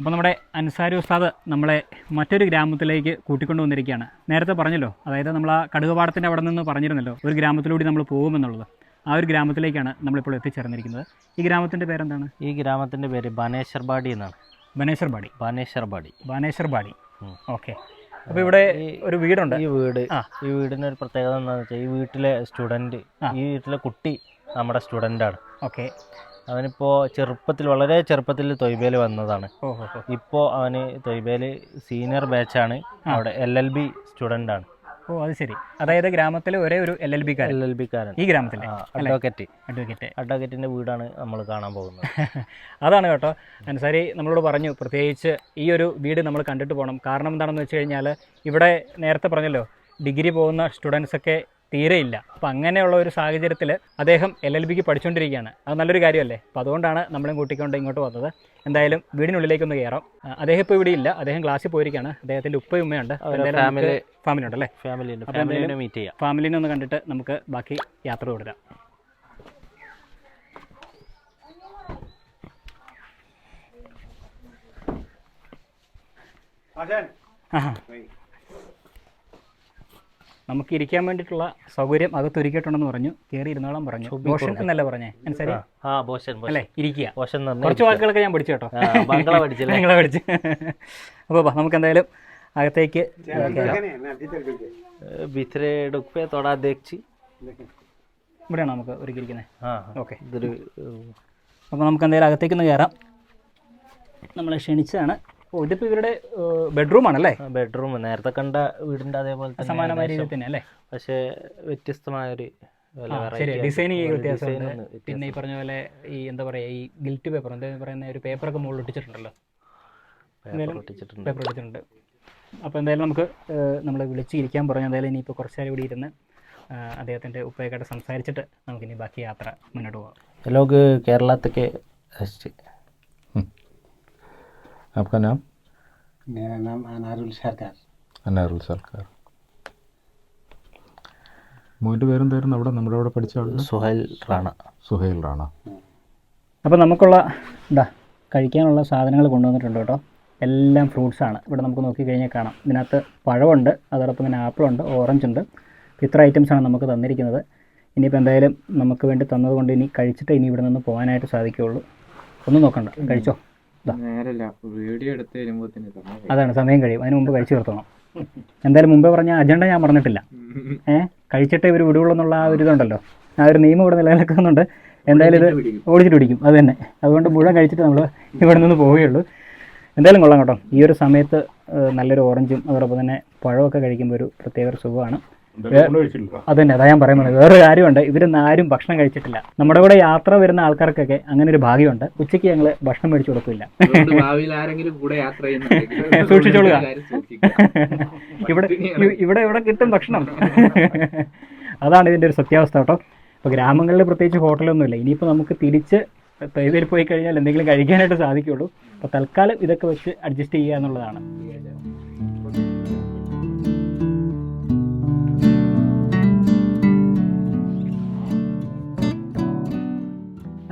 അപ്പോൾ നമ്മുടെ അൻസാരി ഉസ്താദ് നമ്മളെ മറ്റൊരു ഗ്രാമത്തിലേക്ക് കൂട്ടിക്കൊണ്ടു വന്നിരിക്കുകയാണ്. നേരത്തെ പറഞ്ഞല്ലോ, അതായത് നമ്മൾ ആ കടുകുപാടത്തിൻ്റെ അവിടെ നിന്ന് പറഞ്ഞിരുന്നല്ലോ ഒരു ഗ്രാമത്തിലൂടെ നമ്മൾ പോകുമെന്നുള്ളത്. ആ ഒരു ഗ്രാമത്തിലേക്കാണ് നമ്മളിപ്പോൾ എത്തിച്ചേർന്നിരിക്കുന്നത്. ഈ ഗ്രാമത്തിൻ്റെ പേരെന്താണ്? ഈ ഗ്രാമത്തിൻ്റെ പേര് ബാനേശ്വർബാടി എന്നാണ്. ബാനേശ്വർബാടി. ഓക്കെ. അപ്പോൾ ഇവിടെ ഒരു വീടുണ്ട്. ഈ വീടിന് ഒരു പ്രത്യേകത എന്താണെന്ന് വെച്ചാൽ, ഈ വീട്ടിലെ കുട്ടി നമ്മുടെ സ്റ്റുഡൻ്റാണ്. ഓക്കെ. അവനിപ്പോൾ വളരെ ചെറുപ്പത്തിൽ തൊയ്ബയിൽ വന്നതാണ്. ഇപ്പോൾ അവന് തൊയ്ബയിൽ സീനിയർ ബാച്ചാണ്. അവിടെ LLB സ്റ്റുഡൻ്റ് ആണ്. അത് ശരി. അതായത് ഗ്രാമത്തിലെ ഒരേ ഒരു LLB കാരൻ ഈ ഗ്രാമത്തിലെ അഡ്വക്കേറ്റിൻ്റെ വീടാണ് നമ്മൾ കാണാൻ പോകുന്നത്. അതാണ് കേട്ടോ. അൻസാരി നമ്മളോട് പറഞ്ഞു, പ്രത്യേകിച്ച് ഈ ഒരു വീട് നമ്മൾ കണ്ടിട്ട് പോകണം. കാരണം എന്താണെന്ന് വെച്ച് കഴിഞ്ഞാൽ, ഇവിടെ നേരത്തെ പറഞ്ഞല്ലോ ഡിഗ്രി പോകുന്ന സ്റ്റുഡൻസൊക്കെ തീരെയില്ല. അപ്പം അങ്ങനെയുള്ള ഒരു സാഹചര്യത്തിൽ അദ്ദേഹം LLBക്ക് പഠിച്ചുകൊണ്ടിരിക്കുകയാണ്. അത് നല്ലൊരു കാര്യമല്ലേ? അപ്പോൾ അതുകൊണ്ടാണ് നമ്മളെ കൂട്ടിക്കൊണ്ട് ഇങ്ങോട്ട് വന്നത്. എന്തായാലും വീടിനുള്ളിലേക്കൊന്ന് കയറാം. അദ്ദേഹം ഇപ്പോൾ ഇവിടെ ഇല്ല, അദ്ദേഹം ക്ലാസ്സിൽ പോയിരിക്കുകയാണ്. അദ്ദേഹത്തിൻ്റെ ഉപ്പയും ഉമ്മയുണ്ട്, ഫാമിലി ഉണ്ടല്ലേ? ഫാമിലിനെ ഒന്ന് കണ്ടിട്ട് നമുക്ക് ബാക്കി യാത്ര തുടരാം. നമുക്ക് ഇരിക്കാൻ വേണ്ടിയിട്ടുള്ള സൗകര്യം അകത്തൊരുക്കിയിട്ടുണ്ടെന്ന് പറഞ്ഞു. കയറി ഇരുന്നോളം പറഞ്ഞു. ബോഷൻ എന്നല്ല പറഞ്ഞേ അനുസരി അല്ലേ? ഇരിക്കുക. കുറച്ച് വാക്കുകളൊക്കെ ഞാൻ പഠിച്ചു കേട്ടോ. നിങ്ങളെ പഠിച്ചു. അപ്പോൾ നമുക്ക് എന്തായാലും അകത്തേക്ക് ഇവിടെയാണോ നമുക്ക് ഒരുക്കിയിരിക്കുന്നത്? ഓക്കെ. അപ്പോൾ നമുക്ക് എന്തായാലും അകത്തേക്കൊന്ന് കയറാം. നമ്മളെ ക്ഷണിച്ചാണ്. ഇതിപ്പോൾ ഇവരുടെ ബെഡ്റൂം ആണല്ലേ? ബെഡ്റൂം നേരത്തെ കണ്ട വീടിൻ്റെ അതേപോലെ സമാനമായ രീതിയിൽ തന്നെ അല്ലേ? പക്ഷേ വ്യത്യസ്തമായൊരു ഡിസൈനിങ് വ്യത്യാസമുണ്ട്. പിന്നെ ഈ പറഞ്ഞ പോലെ ഈ എന്താ പറയുക, ഈ ഗിൽറ്റ് പേപ്പർ എന്താ പറയുന്ന ഒരു പേപ്പറൊക്കെ മുകളിൽ ഒട്ടിച്ചിട്ടുണ്ടല്ലോ. പേപ്പർ ഒട്ടിച്ചിട്ടുണ്ട്. അപ്പോൾ എന്തായാലും നമുക്ക് നമ്മളെ വിളിച്ച് ഇരിക്കാൻ പറഞ്ഞു. എന്തായാലും ഇനിയിപ്പോൾ കുറച്ച് നേരം ഇവിടെ ഇരുന്ന് അദ്ദേഹത്തിൻ്റെ ഉപ്പയൊക്കെ സംസാരിച്ചിട്ട് നമുക്കിനി ബാക്കി യാത്ര മുന്നോട്ട് പോകാം. लोग केरला तक आपका नाम? मेरा नाम अनारुल सरकार. അനാറുൽ സർക്കാർ. മോൻ്റെ പേരെന്തായിരുന്നു അവിടെ നമ്മുടെ അവിടെ പഠിച്ച ആളുടെ? സുഹൈൽ റാണ. സുഹൈൽ റാണ. അപ്പോൾ നമുക്കുള്ള കഴിക്കാനുള്ള സാധനങ്ങൾ കൊണ്ടുവന്നിട്ടുണ്ട് കേട്ടോ. എല്ലാം ഫ്രൂട്ട്സാണ്. ഇവിടെ നമുക്ക് നോക്കിക്കഴിഞ്ഞാൽ കാണാം. ഇതിനകത്ത് പഴമുണ്ട്, അതോടൊപ്പം തന്നെ ആപ്പിളുണ്ട്, ഓറഞ്ച് ഉണ്ട്. ഇത്ര ഐറ്റംസാണ് നമുക്ക് തന്നിരിക്കുന്നത്. ഇനിയിപ്പോൾ എന്തായാലും നമുക്ക് വേണ്ടി തന്നതുകൊണ്ട് ഇനി കഴിച്ചിട്ട് ഇനി ഇവിടെ നിന്ന് പോകാനായിട്ട് സാധിക്കുകയുള്ളൂ. ഒന്നും നോക്കണ്ട, കഴിച്ചോ. വീഡിയോ എടുത്ത് വരുമ്പോൾ അതാണ് സമയം കഴിയും, അതിന് മുമ്പ് കഴിച്ചു തീർത്തോണം. എന്തായാലും മുമ്പേ പറഞ്ഞ അജണ്ട ഞാൻ പറഞ്ഞിട്ടില്ല. കഴിച്ചിട്ടേ ഇവർ വിടുകയുള്ളൂ എന്നുള്ള ആ ഒരു ഇതുണ്ടല്ലോ, ആ ഒരു നിയമം ഇവിടെ നിലനിൽക്കുന്നുണ്ട്. എന്തായാലും ഇത് ഓടിച്ചിട്ട് പിടിക്കും, അത് തന്നെ. അതുകൊണ്ട് മുഴുവൻ കഴിച്ചിട്ട് നമ്മൾ ഇവിടെ നിന്ന് പോവുകയുള്ളൂ. എന്തായാലും കൊള്ളാം കേട്ടോ. ഈ ഒരു സമയത്ത് നല്ലൊരു ഓറഞ്ചും അതോടൊപ്പം തന്നെ പഴമൊക്കെ കഴിക്കുമ്പോൾ ഒരു പ്രത്യേക ഒരു സുഖമാണ്. അത് തന്നെ, അതാ ഞാൻ പറയുന്നത്. വേറൊരു കാര്യമുണ്ട്, ഇവരൊന്നും ആരും ഭക്ഷണം കഴിച്ചിട്ടില്ല. നമ്മുടെ കൂടെ യാത്ര വരുന്ന ആൾക്കാർക്കൊക്കെ അങ്ങനെ ഒരു ഭാഗ്യമുണ്ട്. ഉച്ചയ്ക്ക് ഞങ്ങൾ ഭക്ഷണം മേടിച്ചു കൊടുക്കില്ല. സൂക്ഷിച്ചോളുക, ഇവിടെ ഇവിടെ കിട്ടും ഭക്ഷണം. അതാണ് ഇതിൻ്റെ ഒരു സത്യാവസ്ഥ കേട്ടോ. ഇപ്പോൾ ഗ്രാമങ്ങളിൽ പ്രത്യേകിച്ച് ഹോട്ടലൊന്നുമില്ല. ഇനിയിപ്പോൾ നമുക്ക് തിരിച്ച് ഇതിൽ പോയി കഴിഞ്ഞാൽ എന്തെങ്കിലും കഴിക്കാനായിട്ട് സാധിക്കുകയുള്ളൂ. അപ്പോൾ തൽക്കാലം ഇതൊക്കെ വെച്ച് അഡ്ജസ്റ്റ് ചെയ്യുക എന്നുള്ളതാണ്.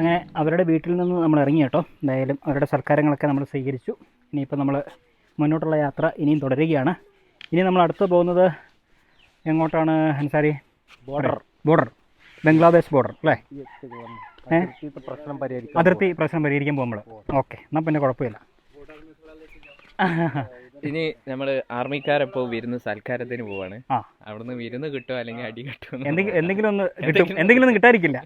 അങ്ങനെ അവരുടെ വീട്ടിൽ നിന്ന് നമ്മൾ ഇറങ്ങി കേട്ടോ. എന്തായാലും അവരുടെ സൽക്കാരങ്ങളൊക്കെ നമ്മൾ സ്വീകരിച്ചു. ഇനിയിപ്പോൾ നമ്മൾ മുന്നോട്ടുള്ള യാത്ര ഇനിയും തുടരുകയാണ്. ഇനി നമ്മൾ അടുത്ത് പോകുന്നത് എങ്ങോട്ടാണ് അൻസാരി? ബോർഡർ ബംഗ്ലാദേശ് ബോർഡർ അല്ലേ? അതിർത്തി പ്രശ്നം പരിഹരിക്കാൻ പോകും നമ്മൾ. ഓക്കെ, എന്നാൽ പിന്നെ കുഴപ്പമില്ല. ഇനി നമ്മൾ ആർമിക്കാരെപ്പോൾ വിരുന്ന് സൽക്കാരത്തിന് പോവാണ്. അവിടുന്ന് വിരുന്ന് കിട്ടുമോ അല്ലെങ്കിൽ അടി കിട്ടുമോ? എന്തെങ്കിലും ഒന്ന് കിട്ടും, എന്തെങ്കിലും ഒന്നും കിട്ടാതിരിക്കില്ല.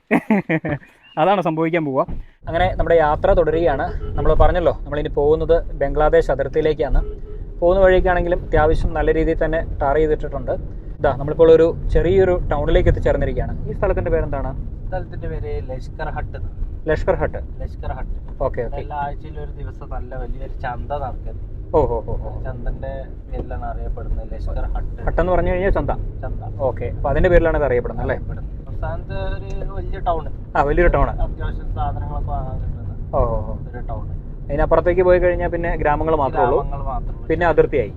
അതാണ് സംഭവിക്കാൻ പോവുക. അങ്ങനെ നമ്മുടെ യാത്ര തുടരുകയാണ്. നമ്മൾ പറഞ്ഞല്ലോ നമ്മളിനി പോകുന്നത് ബംഗ്ലാദേശ് അതിർത്തിയിലേക്കാണ്. പോകുന്ന വഴിക്കാണെങ്കിലും അത്യാവശ്യം നല്ല രീതിയിൽ തന്നെ ടാർ ചെയ്തിട്ടുണ്ട്. നമ്മളിപ്പോൾ ഒരു ചെറിയൊരു ടൗണിലേക്ക് എത്തിച്ചേർന്നിരിക്കുകയാണ്. ഈ സ്ഥലത്തിൻ്റെ പേരെന്താണ്? സ്ഥലത്തിൻ്റെ പേര് Lashkar hut. Lashkar hut. Okay. എല്ലാ ആഴ്ചയിലും ഒരു ദിവസം നല്ല വലിയൊരു ചന്ത നടക്കുന്നത്. ഓഹോ. ചന്തന്റെ പേരിലാണ് അറിയപ്പെടുന്നത് ലഷ്കർ ഹട്ട്. ഹട്ട് എന്ന് പറഞ്ഞു കഴിഞ്ഞാൽ ചന്ത. ഓക്കെ, അപ്പോൾ അതിന്റെ പേരിലാണ് ഇത് അറിയപ്പെടുന്നത് അല്ലേ? സംസ്ഥാനത്ത് ഒരു വലിയ ടൗൺ. വലിയൊരു ടൗൺ. അത്യാവശ്യം സാധനങ്ങളൊക്കെ വാങ്ങാൻ കിട്ടുന്ന ഒരു ടൗൺ. അതിനപ്പുറത്തേക്ക് പോയി കഴിഞ്ഞാൽ പിന്നെ ഗ്രാമങ്ങൾ മാത്രമേ ഉള്ളൂ. പിന്നെ അതിർത്തിയായി.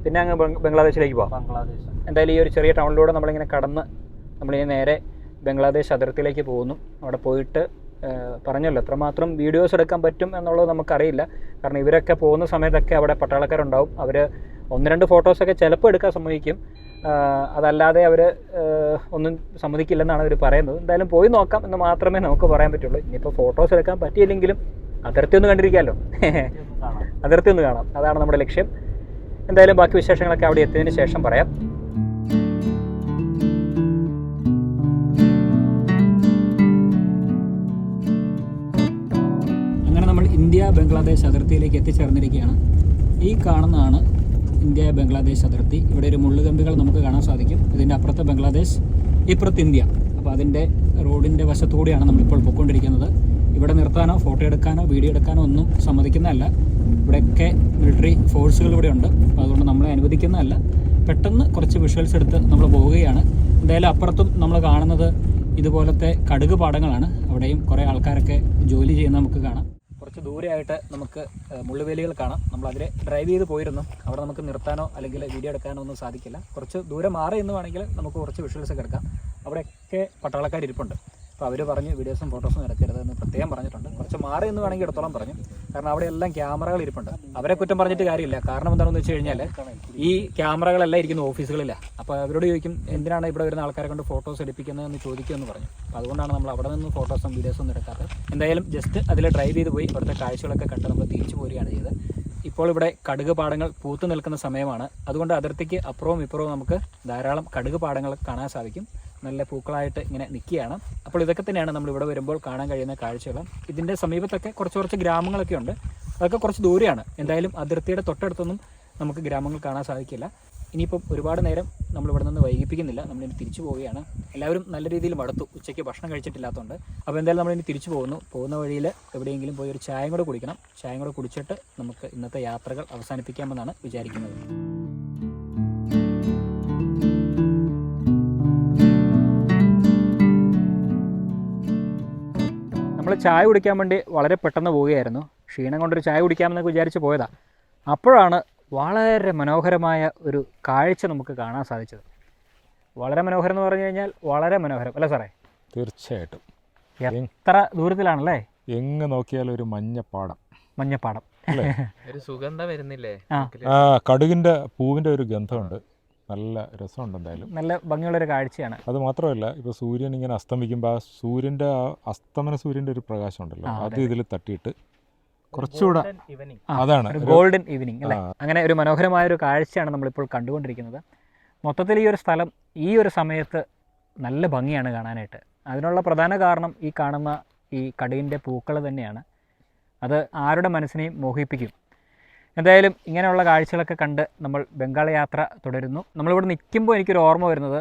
പിന്നെ അങ്ങ് ബംഗ്ലാദേശിലേക്ക് പോകാം. എന്തായാലും ഈ ഒരു ചെറിയ ടൗണിലൂടെ നമ്മളിങ്ങനെ കടന്ന് നമ്മളിങ്ങനെ നേരെ ബംഗ്ലാദേശ് അതിർത്തിയിലേക്ക് പോകുന്നു. അവിടെ പോയിട്ട് പറഞ്ഞല്ലോ എത്രമാത്രം വീഡിയോസ് എടുക്കാൻ പറ്റും എന്നുള്ളത് നമുക്കറിയില്ല. കാരണം ഇവരൊക്കെ പോകുന്ന സമയത്തൊക്കെ അവിടെ പട്ടാളക്കാരുണ്ടാവും. അവർ 1-2 ഫോട്ടോസൊക്കെ ചിലപ്പോൾ എടുക്കാൻ സമ്മതിക്കും, അതല്ലാതെ അവർ ഒന്നും സമ്മതിക്കില്ലെന്നാണ് അവർ പറയുന്നത്. എന്തായാലും പോയി നോക്കാം എന്ന് മാത്രമേ നമുക്ക് പറയാൻ പറ്റുള്ളൂ. ഇനിയിപ്പോൾ ഫോട്ടോസ് എടുക്കാൻ പറ്റിയില്ലെങ്കിലും അതിർത്തി ഒന്ന് കണ്ടിരിക്കാമല്ലോ, അതിർത്തി ഒന്ന് കാണാം. അതാണ് നമ്മുടെ ലക്ഷ്യം. എന്തായാലും ബാക്കി വിശേഷങ്ങളൊക്കെ അവിടെ എത്തിയതിന് ശേഷം പറയാം. അങ്ങനെ നമ്മൾ ഇന്ത്യ ബംഗ്ലാദേശ് അതിർത്തിയിലേക്ക് എത്തിച്ചേർന്നിരിക്കുകയാണ്. ഈ കാണുന്നതാണ് ഇന്ത്യ ബംഗ്ലാദേശ് അതിർത്തി. ഇവിടെ ഒരു മുള്ളുകമ്പികൾ നമുക്ക് കാണാൻ സാധിക്കും. ഇതിൻ്റെ അപ്പുറത്ത് ബംഗ്ലാദേശ്, ഇപ്പുറത്ത് ഇന്ത്യ. അപ്പോൾ അതിൻ്റെ റോഡിൻ്റെ വശത്തുകൂടിയാണ് നമ്മളിപ്പോൾ പോയിക്കൊണ്ടിരിക്കുന്നത്. ഇവിടെ നിർത്താനോ ഫോട്ടോ എടുക്കാനോ വീഡിയോ എടുക്കാനോ ഒന്നും സമ്മതിക്കുന്നതല്ല. ഇവിടെയൊക്കെ മിലിറ്ററി ഫോഴ്സുകൾ ഇവിടെ ഉണ്ട്. അപ്പോൾ അതുകൊണ്ട് നമ്മളെ അനുവദിക്കുന്നതല്ല. പെട്ടെന്ന് കുറച്ച് വിഷ്വൽസ് എടുത്ത് നമ്മൾ പോവുകയാണ്. എന്തായാലും അപ്പുറത്തും നമ്മൾ കാണുന്നത് ഇതുപോലത്തെ കടുക് പാടങ്ങളാണ്. അവിടെയും കുറേ ആൾക്കാരൊക്കെ ജോലി ചെയ്യുന്നത് നമുക്ക് കാണാം. കുറച്ച് ദൂരെയായിട്ട് നമുക്ക് മുള്ളുവേലികൾ കാണാം. നമ്മളതിൽ ഡ്രൈവ് ചെയ്ത് പോയിരുന്നു. അവിടെ നമുക്ക് നിർത്താനോ അല്ലെങ്കിൽ വീഡിയോ എടുക്കാനോ ഒന്നും സാധിക്കില്ല. കുറച്ച് ദൂരം മാറി എന്ന് വേണമെങ്കിൽ നമുക്ക് കുറച്ച് വിഷ്വൽസൊക്കെ എടുക്കാം. അവിടെയൊക്കെ പട്ടാളക്കാരിപ്പുണ്ട്. അപ്പോൾ അവർ പറഞ്ഞ് വീഡിയോസും ഫോട്ടോസും എടുക്കരുത് എന്ന് പ്രത്യേകം പറഞ്ഞിട്ടുണ്ട്. കുറച്ച് മാറി എന്ന് വേണമെങ്കിൽ എടുത്തോളം പറഞ്ഞു. കാരണം അവിടെ എല്ലാം ക്യാമറകൾ ഇരിപ്പുണ്ട്. അവരെ കുറ്റം പറഞ്ഞിട്ട് കാര്യമില്ല. കാരണം എന്താണെന്ന് വെച്ച് കഴിഞ്ഞാൽ ഈ ക്യാമറകളെല്ലാം ഇരിക്കുന്ന ഓഫീസുകളിലാണ്. അപ്പോൾ അവരോട് ചോദിക്കും എന്തിനാണ് ഇവിടെ വരുന്ന ആൾക്കാരെ കൊണ്ട് ഫോട്ടോസ് എടുപ്പിക്കുന്നതെന്ന് ചോദിക്കുമെന്ന് പറഞ്ഞു. അപ്പോൾ അതുകൊണ്ടാണ് നമ്മൾ അവിടെ നിന്ന് ഫോട്ടോസും വീഡിയോസും ഒന്നും എടുക്കാത്തത്. എന്തായാലും ജസ്റ്റ് അതിൽ ഡ്രൈവ് ചെയ്ത് പോയി അവിടുത്തെ കാഴ്ചകളൊക്കെ കണ്ട് നമ്മൾ തിരിച്ചു പോരുകയാണ് ചെയ്തത്. ഇപ്പോൾ ഇവിടെ കടുക് പാടങ്ങൾ പൂത്തു നിൽക്കുന്ന സമയമാണ്. അതുകൊണ്ട് അതിർത്തിക്ക് അപ്പുറവും ഇപ്പുറവും നമുക്ക് ധാരാളം കടുക് പാടങ്ങൾ കാണാൻ സാധിക്കും. നല്ല പൂക്കളായിട്ട് ഇങ്ങനെ നിൽക്കുകയാണ്. അപ്പോൾ ഇതൊക്കെ തന്നെയാണ് നമ്മൾ ഇവിടെ വരുമ്പോൾ കാണാൻ കഴിയുന്ന കാഴ്ചകൾ. ഇതിൻ്റെ സമീപത്തൊക്കെ കുറച്ച് ഗ്രാമങ്ങളൊക്കെ ഉണ്ട്. അതൊക്കെ കുറച്ച് ദൂരെയാണ്. എന്തായാലും അതിർത്തിയുടെ തൊട്ടടുത്തൊന്നും നമുക്ക് ഗ്രാമങ്ങൾ കാണാൻ സാധിക്കില്ല. ഇനിയിപ്പം ഒരുപാട് നേരം നമ്മളിവിടെ നിന്ന് വൈകിപ്പിക്കുന്നില്ല. നമ്മളിനി തിരിച്ചു പോവുകയാണ്. എല്ലാവരും നല്ല രീതിയിൽ മടുത്തു, ഉച്ചയ്ക്ക് ഭക്ഷണം കഴിച്ചിട്ടില്ലാത്തതുകൊണ്ട്. അപ്പോൾ എന്തായാലും നമ്മളിനി തിരിച്ചു പോകുന്ന വഴിയിൽ എവിടെയെങ്കിലും പോയി ഒരു ചായയും കൂടെ കുടിക്കണം. ചായയും കൂടെ കുടിച്ചിട്ട് നമുക്ക് ഇന്നത്തെ യാത്രകൾ അവസാനിപ്പിക്കാമെന്നാണ് വിചാരിക്കുന്നത്. നമ്മൾ ചായ കുടിക്കാൻ വേണ്ടി വളരെ പെട്ടെന്ന് പോവുകയായിരുന്നു. ക്ഷീണം കൊണ്ടൊരു ചായ കുടിക്കാമെന്നൊക്കെ വിചാരിച്ച് പോയതാണ്. അപ്പോഴാണ് വളരെ മനോഹരമായ ഒരു കാഴ്ച നമുക്ക് കാണാൻ സാധിച്ചത്. വളരെ മനോഹരം എന്ന് പറഞ്ഞു കഴിഞ്ഞാൽ വളരെ മനോഹരം അല്ലേ സാറേ? തീർച്ചയായിട്ടും. എത്ര ദൂരത്തിലാണല്ലേ? എങ്ങ് നോക്കിയാലും ഒരു മഞ്ഞപ്പാടം. ഒരു സുഗന്ധം വരുന്നില്ലേ? കടുകിൻ്റെ പൂവിൻ്റെ ഒരു ഗന്ധമുണ്ട്. നല്ല രസമുണ്ട്. എന്തായാലും നല്ല ഭംഗിയുള്ളൊരു കാഴ്ചയാണ്. അത് മാത്രമല്ല, ഇപ്പോൾ സൂര്യൻ ഇങ്ങനെ അസ്തമിക്കുമ്പോൾ ആ സൂര്യൻ്റെ അസ്തമന സൂര്യൻ്റെ ഒരു പ്രകാശം ഉണ്ടല്ലോ, അത് ഇതിൽ തട്ടിയിട്ട് കുറച്ചുകൂടെ അതാണ് ഗോൾഡൻ ഈവനിങ് അല്ലേ? അങ്ങനെ ഒരു മനോഹരമായ ഒരു കാഴ്ചയാണ് നമ്മളിപ്പോൾ കണ്ടുകൊണ്ടിരിക്കുന്നത്. മൊത്തത്തിൽ ഈ ഒരു സ്ഥലം ഈ ഒരു സമയത്ത് നല്ല ഭംഗിയാണ് കാണാനായിട്ട്. അതിനുള്ള പ്രധാന കാരണം ഈ കാണുന്ന ഈ കടുകിൻ്റെ പൂക്കൾ തന്നെയാണ്. അത് ആരുടെ മനസ്സിനെയും മോഹിപ്പിക്കും. എന്തായാലും ഇങ്ങനെയുള്ള കാഴ്ചകളൊക്കെ കണ്ട് നമ്മൾ ബംഗാൾ യാത്ര തുടരുന്നു. നമ്മളിവിടെ നിൽക്കുമ്പോൾ എനിക്കൊരു ഓർമ്മ വരുന്നത്,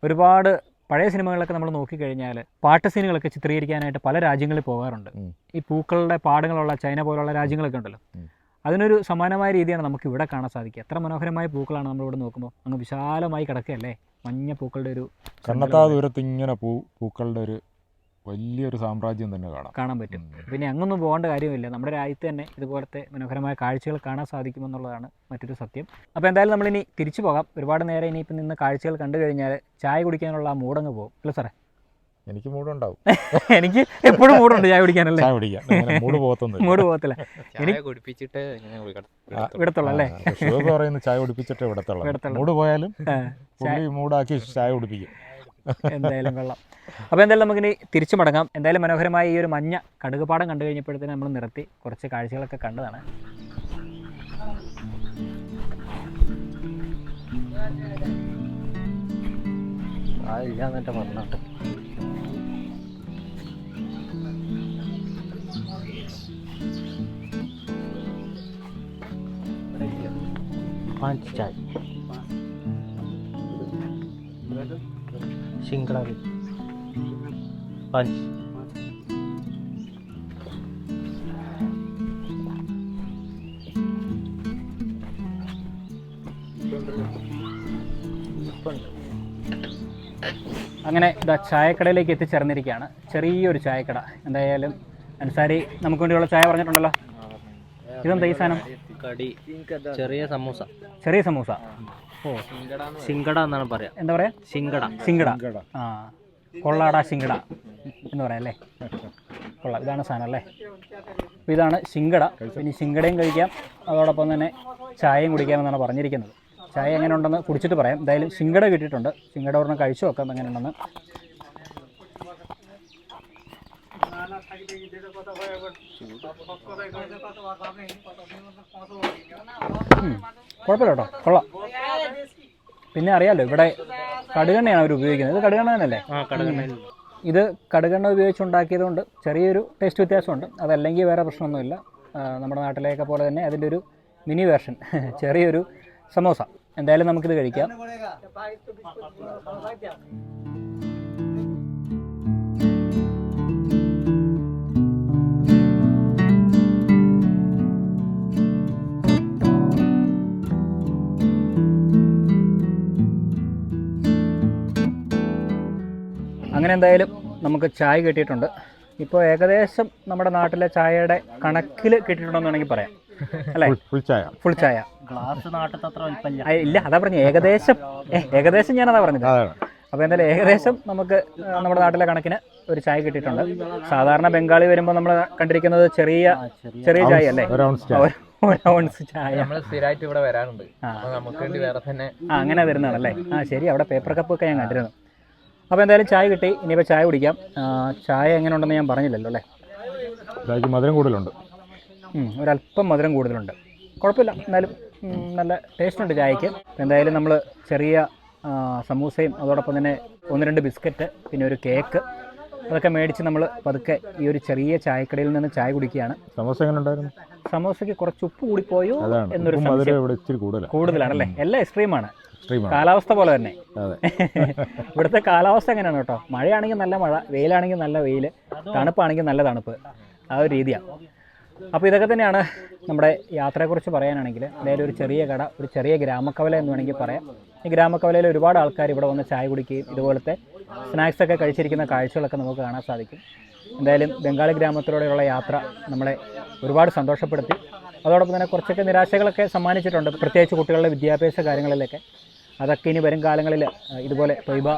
ഒരുപാട് പഴയ സിനിമകളൊക്കെ നമ്മൾ നോക്കിക്കഴിഞ്ഞാൽ പാട്ട് സീനുകളൊക്കെ ചിത്രീകരിക്കാനായിട്ട് പല രാജ്യങ്ങളിൽ പോകാറുണ്ട്. ഈ പൂക്കളുടെ പാടങ്ങളുള്ള ചൈന പോലുള്ള രാജ്യങ്ങളൊക്കെ ഉണ്ടല്ലോ, അതിനൊരു സമാനമായ രീതിയാണ് നമുക്ക് ഇവിടെ കാണാൻ സാധിക്കുക. എത്ര മനോഹരമായ പൂക്കളാണ് നമ്മളിവിടെ നോക്കുമ്പോൾ. അങ്ങ് വിശാലമായി കിടക്കുകയല്ലേ, മഞ്ഞ പൂക്കളുടെ ഒരു കണ്ണത്താ ദൂരത്ത് ഇങ്ങനെ പൂക്കളുടെ ഒരു വലിയൊരു സാമ്രാജ്യം തന്നെ കാണാൻ പറ്റും. പിന്നെ അങ്ങൊന്നും പോകേണ്ട കാര്യമില്ല, നമ്മുടെ രാജ്യത്ത് തന്നെ ഇതുപോലത്തെ മനോഹരമായ കാഴ്ചകൾ കാണാൻ സാധിക്കുമെന്നുള്ളതാണ് മറ്റൊരു സത്യം. അപ്പോൾ എന്തായാലും നമ്മളിനി തിരിച്ചു പോകാം. ഒരുപാട് നേരം ഇനിയിപ്പോൾ നിന്ന് കാഴ്ചകൾ കണ്ടു കഴിഞ്ഞാൽ ചായ കുടിക്കാനുള്ള ആ മൂടങ്ങ് പോകും അല്ലേ സാറേ? എനിക്ക് മൂടുണ്ടാവും. എനിക്ക് എപ്പോഴും മൂടുണ്ട് ചായ കുടിക്കാനല്ലേ? മൂട് പോകത്തില്ല. വിടത്തുള്ളൂ അല്ലേ? പറയുന്നത് ചായ കുടിപ്പിച്ചിട്ട് വിടത്തുള്ളൂ. മൂട് പോയാലും മൂടാക്കി ചായ കുടിപ്പിക്കും. എന്തായാലും കൊള്ളാം. അപ്പോൾ എന്തായാലും നമുക്കിനി തിരിച്ചു മടങ്ങാം. എന്തായാലും മനോഹരമായ ഈ ഒരു മഞ്ഞ കടുകുപാടം കണ്ടു കഴിഞ്ഞപ്പോഴത്തേനും നമ്മൾ നിർത്തി കുറച്ച് കാഴ്ചകളൊക്കെ കണ്ടതാണ്. ഇല്ലാന്നിട്ട് പറഞ്ഞോട്ടെ. चाय सिंगड़ा भी 5. അങ്ങനെ ഇതാ ചായക്കടയിലേക്ക് എത്തിച്ചേർന്നിരിക്കുകയാണ്. ചെറിയൊരു ചായക്കട. എന്തായാലും അൻസാരി നമുക്ക് വേണ്ടിയുള്ള ചായ പറഞ്ഞിട്ടുണ്ടല്ലോ. ഇതെന്താ ഈ സാധനം? ചെറിയ സമൂസ. ചെറിയ സമൂസ. ഓ, സിംഗട എന്നാണ് പറയാ. എന്താ പറയാ? സിംഗട. ആ, കൊള്ളാടാ സിംഗട എന്ന് പറയാം അല്ലേ? കൊള്ളാം. ഇതാണ് സാധനം അല്ലേ? അപ്പോൾ ഇതാണ് സിംഗട. പിന്നെ സിംഗടയും കഴിക്കാം, അതോടൊപ്പം തന്നെ ചായയും കുടിക്കാമെന്നാണ് പറഞ്ഞിരിക്കുന്നത്. ചായ എങ്ങനെ ഉണ്ടെന്ന് കുടിച്ചിട്ട് പറയാം. എന്തായാലും സിംഗട കിട്ടിയിട്ടുണ്ട്. സിംഗട ഒരെണ്ണം കഴിച്ചു നോക്കാം എങ്ങനെ ഉണ്ടെന്ന്. കുഴപ്പമില്ല കേട്ടോ, കൊള്ളാം. പിന്നെ അറിയാമല്ലോ ഇവിടെ കടുകെണ്ണയാണ് അവർ ഉപയോഗിക്കുന്നത്. ഇത് കടുകെണ്ണ തന്നെയല്ലേ? ഇത് കടുകെണ്ണ ഉപയോഗിച്ചുണ്ടാക്കിയത് കൊണ്ട് ചെറിയൊരു ടേസ്റ്റ് വ്യത്യാസമുണ്ട്. അതല്ലെങ്കിൽ വേറെ പ്രശ്നമൊന്നുമില്ല. നമ്മുടെ നാട്ടിലെയൊക്കെ പോലെ തന്നെ അതിൻ്റെ ഒരു മിനി വേർഷൻ, ചെറിയൊരു സമോസ. എന്തായാലും നമുക്കിത് കഴിക്കാം. അങ്ങനെ എന്തായാലും നമുക്ക് ചായ കിട്ടിയിട്ടുണ്ട്. ഇപ്പോൾ ഏകദേശം നമ്മുടെ നാട്ടിലെ ചായയുടെ കണക്കിൽ കിട്ടിയിട്ടുണ്ടെന്ന് വേണമെങ്കിൽ പറയാം അല്ലേ? ഫുൾ ചായ. ഗ്ലാസ് നാട്ടിൽ അത്ര വലിപ്പമില്ല. ഇല്ല, അതാ പറഞ്ഞു ഏകദേശം ഞാനതാ പറഞ്ഞത്. അപ്പോൾ എന്തായാലും ഏകദേശം നമുക്ക് നമ്മുടെ നാട്ടിലെ കണക്കിന് ഒരു ചായ കിട്ടിയിട്ടുണ്ട്. സാധാരണ ബംഗാളി വരുമ്പോൾ നമ്മൾ കണ്ടിരിക്കുന്നത് ചെറിയ ചായ അല്ലേ? ഒരു ഔൺസ് ചായ നമ്മൾ സ്ഥിരമായിട്ട് ഇവിടെ വരാറുണ്ട്. നമുക്ക് വേണ്ടി വേറെ തന്നെ അങ്ങനെ വരുന്നതാണല്ലേ? ശരി, അവിടെ പേപ്പർ കപ്പൊക്കെ ഞാൻ കണ്ടിരുന്നു. അപ്പോൾ എന്തായാലും ചായ കിട്ടി. ഇനിയിപ്പോൾ ചായ കുടിക്കാം. ചായ എങ്ങനെ ഉണ്ടെന്ന് ഞാൻ പറഞ്ഞില്ലല്ലോ അല്ലേ? ചായക്ക് മധുരം കൂടുതലുണ്ട്. ഒരല്പം മധുരം കൂടുതലുണ്ട്. കുഴപ്പമില്ല, എന്നാലും നല്ല ടേസ്റ്റ് ഉണ്ട് ചായക്ക്. എന്തായാലും നമ്മൾ ചെറിയ സമൂസയും അതോടൊപ്പം തന്നെ 1-2 ബിസ്ക്കറ്റ് പിന്നെ ഒരു കേക്ക് അതൊക്കെ മേടിച്ച് നമ്മൾ പതുക്കെ ഈ ഒരു ചെറിയ ചായക്കടയിൽ നിന്ന് ചായ കുടിക്കുകയാണ്. സമോസ എങ്ങനെ ഉണ്ടായിരുന്നു? സമോസയ്ക്ക് കുറച്ച് ഉപ്പ് കൂടിപ്പോയോ എന്നൊരു കൂടുതലാണല്ലേ? എല്ലാം എക്സ്ട്രീമാണ്. കാലാവസ്ഥ പോലെ തന്നെ. ഇവിടുത്തെ കാലാവസ്ഥ എങ്ങനെയാണ് കേട്ടോ? മഴയാണെങ്കിൽ നല്ല മഴ, വെയിലാണെങ്കിൽ നല്ല വെയിൽ, തണുപ്പാണെങ്കിൽ നല്ല തണുപ്പ്. ആ ഒരു രീതിയാണ്. അപ്പോൾ ഇതൊക്കെ തന്നെയാണ് നമ്മുടെ യാത്രയെക്കുറിച്ച് പറയാനാണെങ്കിൽ. അതായത് ഒരു ചെറിയ കട, ഒരു ചെറിയ ഗ്രാമക്കവല എന്ന് വേണമെങ്കിൽ പറയാം. ഈ ഗ്രാമക്കവലയിൽ ഒരുപാട് ആൾക്കാർ ഇവിടെ വന്ന് ചായ കുടിക്കുകയും ഇതുപോലത്തെ സ്നാക്സൊക്കെ കഴിച്ചിരിക്കുന്ന കാഴ്ചകളൊക്കെ നമുക്ക് കാണാൻ സാധിക്കും. എന്തായാലും ബംഗാളി ഗ്രാമത്തിലൂടെയുള്ള യാത്ര നമ്മളെ ഒരുപാട് സന്തോഷപ്പെടുത്തി. അതോടൊപ്പം തന്നെ കുറച്ചൊക്കെ നിരാശകളൊക്കെ സമ്മാനിച്ചിട്ടുണ്ട്, പ്രത്യേകിച്ച് കുട്ടികളുടെ വിദ്യാഭ്യാസ കാര്യങ്ങളിലൊക്കെ. അതൊക്കെ ഇനി വരും കാലങ്ങളിൽ ഇതുപോലെ തൊയ്ബ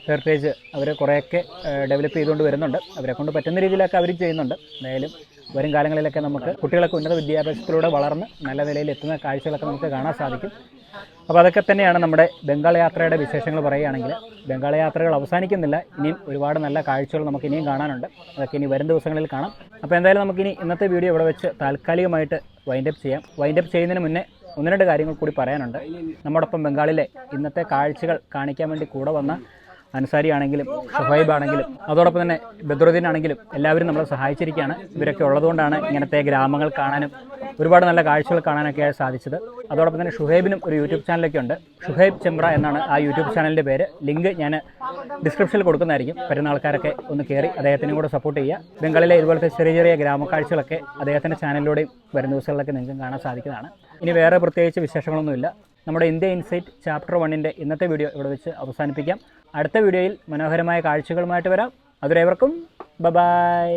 ഹെറിറ്റേജ് അവർ കുറേയൊക്കെ ഡെവലപ്പ് ചെയ്തുകൊണ്ട് വരുന്നുണ്ട്. അവരെ കൊണ്ട് പറ്റുന്ന രീതിയിലൊക്കെ അവർ ചെയ്യുന്നുണ്ട്. എന്തായാലും വരും കാലങ്ങളിലൊക്കെ നമുക്ക് കുട്ടികളൊക്കെ ഉന്നത വിദ്യാഭ്യാസത്തിലൂടെ വളർന്ന് നല്ല നിലയിൽ എത്തുന്ന കാഴ്ചകളൊക്കെ നമുക്ക് കാണാൻ സാധിക്കും. അപ്പോൾ അതൊക്കെ തന്നെയാണ് നമ്മുടെ ബംഗാൾ യാത്രയുടെ വിശേഷങ്ങൾ പറയുകയാണെങ്കിൽ. ബംഗാൾ യാത്രകൾ അവസാനിക്കുന്നില്ല, ഇനിയും ഒരുപാട് നല്ല കാഴ്ചകൾ നമുക്ക് ഇനിയും കാണാനുണ്ട്. അതൊക്കെ ഇനി വരും ദിവസങ്ങളിൽ കാണാം. അപ്പോൾ എന്തായാലും നമുക്കിനി ഇന്നത്തെ വീഡിയോ ഇവിടെ വെച്ച് താൽക്കാലികമായിട്ട് വൈൻഡപ്പ് ചെയ്യാം. വൈൻഡപ്പ് ചെയ്യുന്നതിന് മുന്നേ 1-2 കാര്യങ്ങൾ കൂടി പറയാനുണ്ട്. നമ്മോടൊപ്പം ബംഗാളിലെ ഇന്നത്തെ കാഴ്ചകൾ കാണിക്കാൻ വേണ്ടി കൂടെ വന്ന അൻസാരി ആണെങ്കിലും ഷുഹൈബ് ആണെങ്കിലും അതോടൊപ്പം തന്നെ ബദ്രുദ്ദീൻ ആണെങ്കിലും എല്ലാവരും നമ്മളെ സഹായിച്ചിരിക്കുകയാണ്. ഇവരൊക്കെ ഉള്ളതുകൊണ്ടാണ് ഇങ്ങനത്തെ ഗ്രാമങ്ങൾ കാണാനും ഒരുപാട് നല്ല കാഴ്ചകൾ കാണാനൊക്കെ സാധിച്ചത്. അതോടൊപ്പം തന്നെ ഷുഹൈബിനും ഒരു യൂട്യൂബ് ചാനലൊക്കെ ഉണ്ട്. ഷുഹൈബ് ചെമ്പ്ര എന്നാണ് ആ യൂട്യൂബ് ചാനലിൻ്റെ പേര്. ലിങ്ക് ഞാൻ ഡിസ്ക്രിപ്ഷനിൽ കൊടുക്കുന്നതായിരിക്കും. വരുന്ന ആൾക്കാരൊക്കെ ഒന്ന് കയറി അദ്ദേഹത്തിനും കൂടെ സപ്പോർട്ട് ചെയ്യുക. ബംഗാളിലെ ഇതുപോലത്തെ ചെറിയ ചെറിയ ഗ്രാമക്കാഴ്ചകളൊക്കെ അദ്ദേഹത്തിൻ്റെ ചാനലിലൂടെയും വരും ദിവസങ്ങളിലൊക്കെ നിങ്ങൾക്ക് കാണാൻ സാധിക്കുന്നതാണ്. ഇനി വേറെ പ്രത്യേകിച്ച് വിശേഷങ്ങളൊന്നുമില്ല. നമ്മുടെ ഇന്ത്യ ഇൻസൈറ്റ് ചാപ്റ്റർ 1-ൻ്റെ ഇന്നത്തെ വീഡിയോ ഇവിടെ വെച്ച് അവസാനിപ്പിക്കാം. അടുത്ത വീഡിയോയിൽ മനോഹരമായ കാഴ്ചകളുമായിട്ട് വരാം. അതുവരെ ഏവർക്കും ബൈ.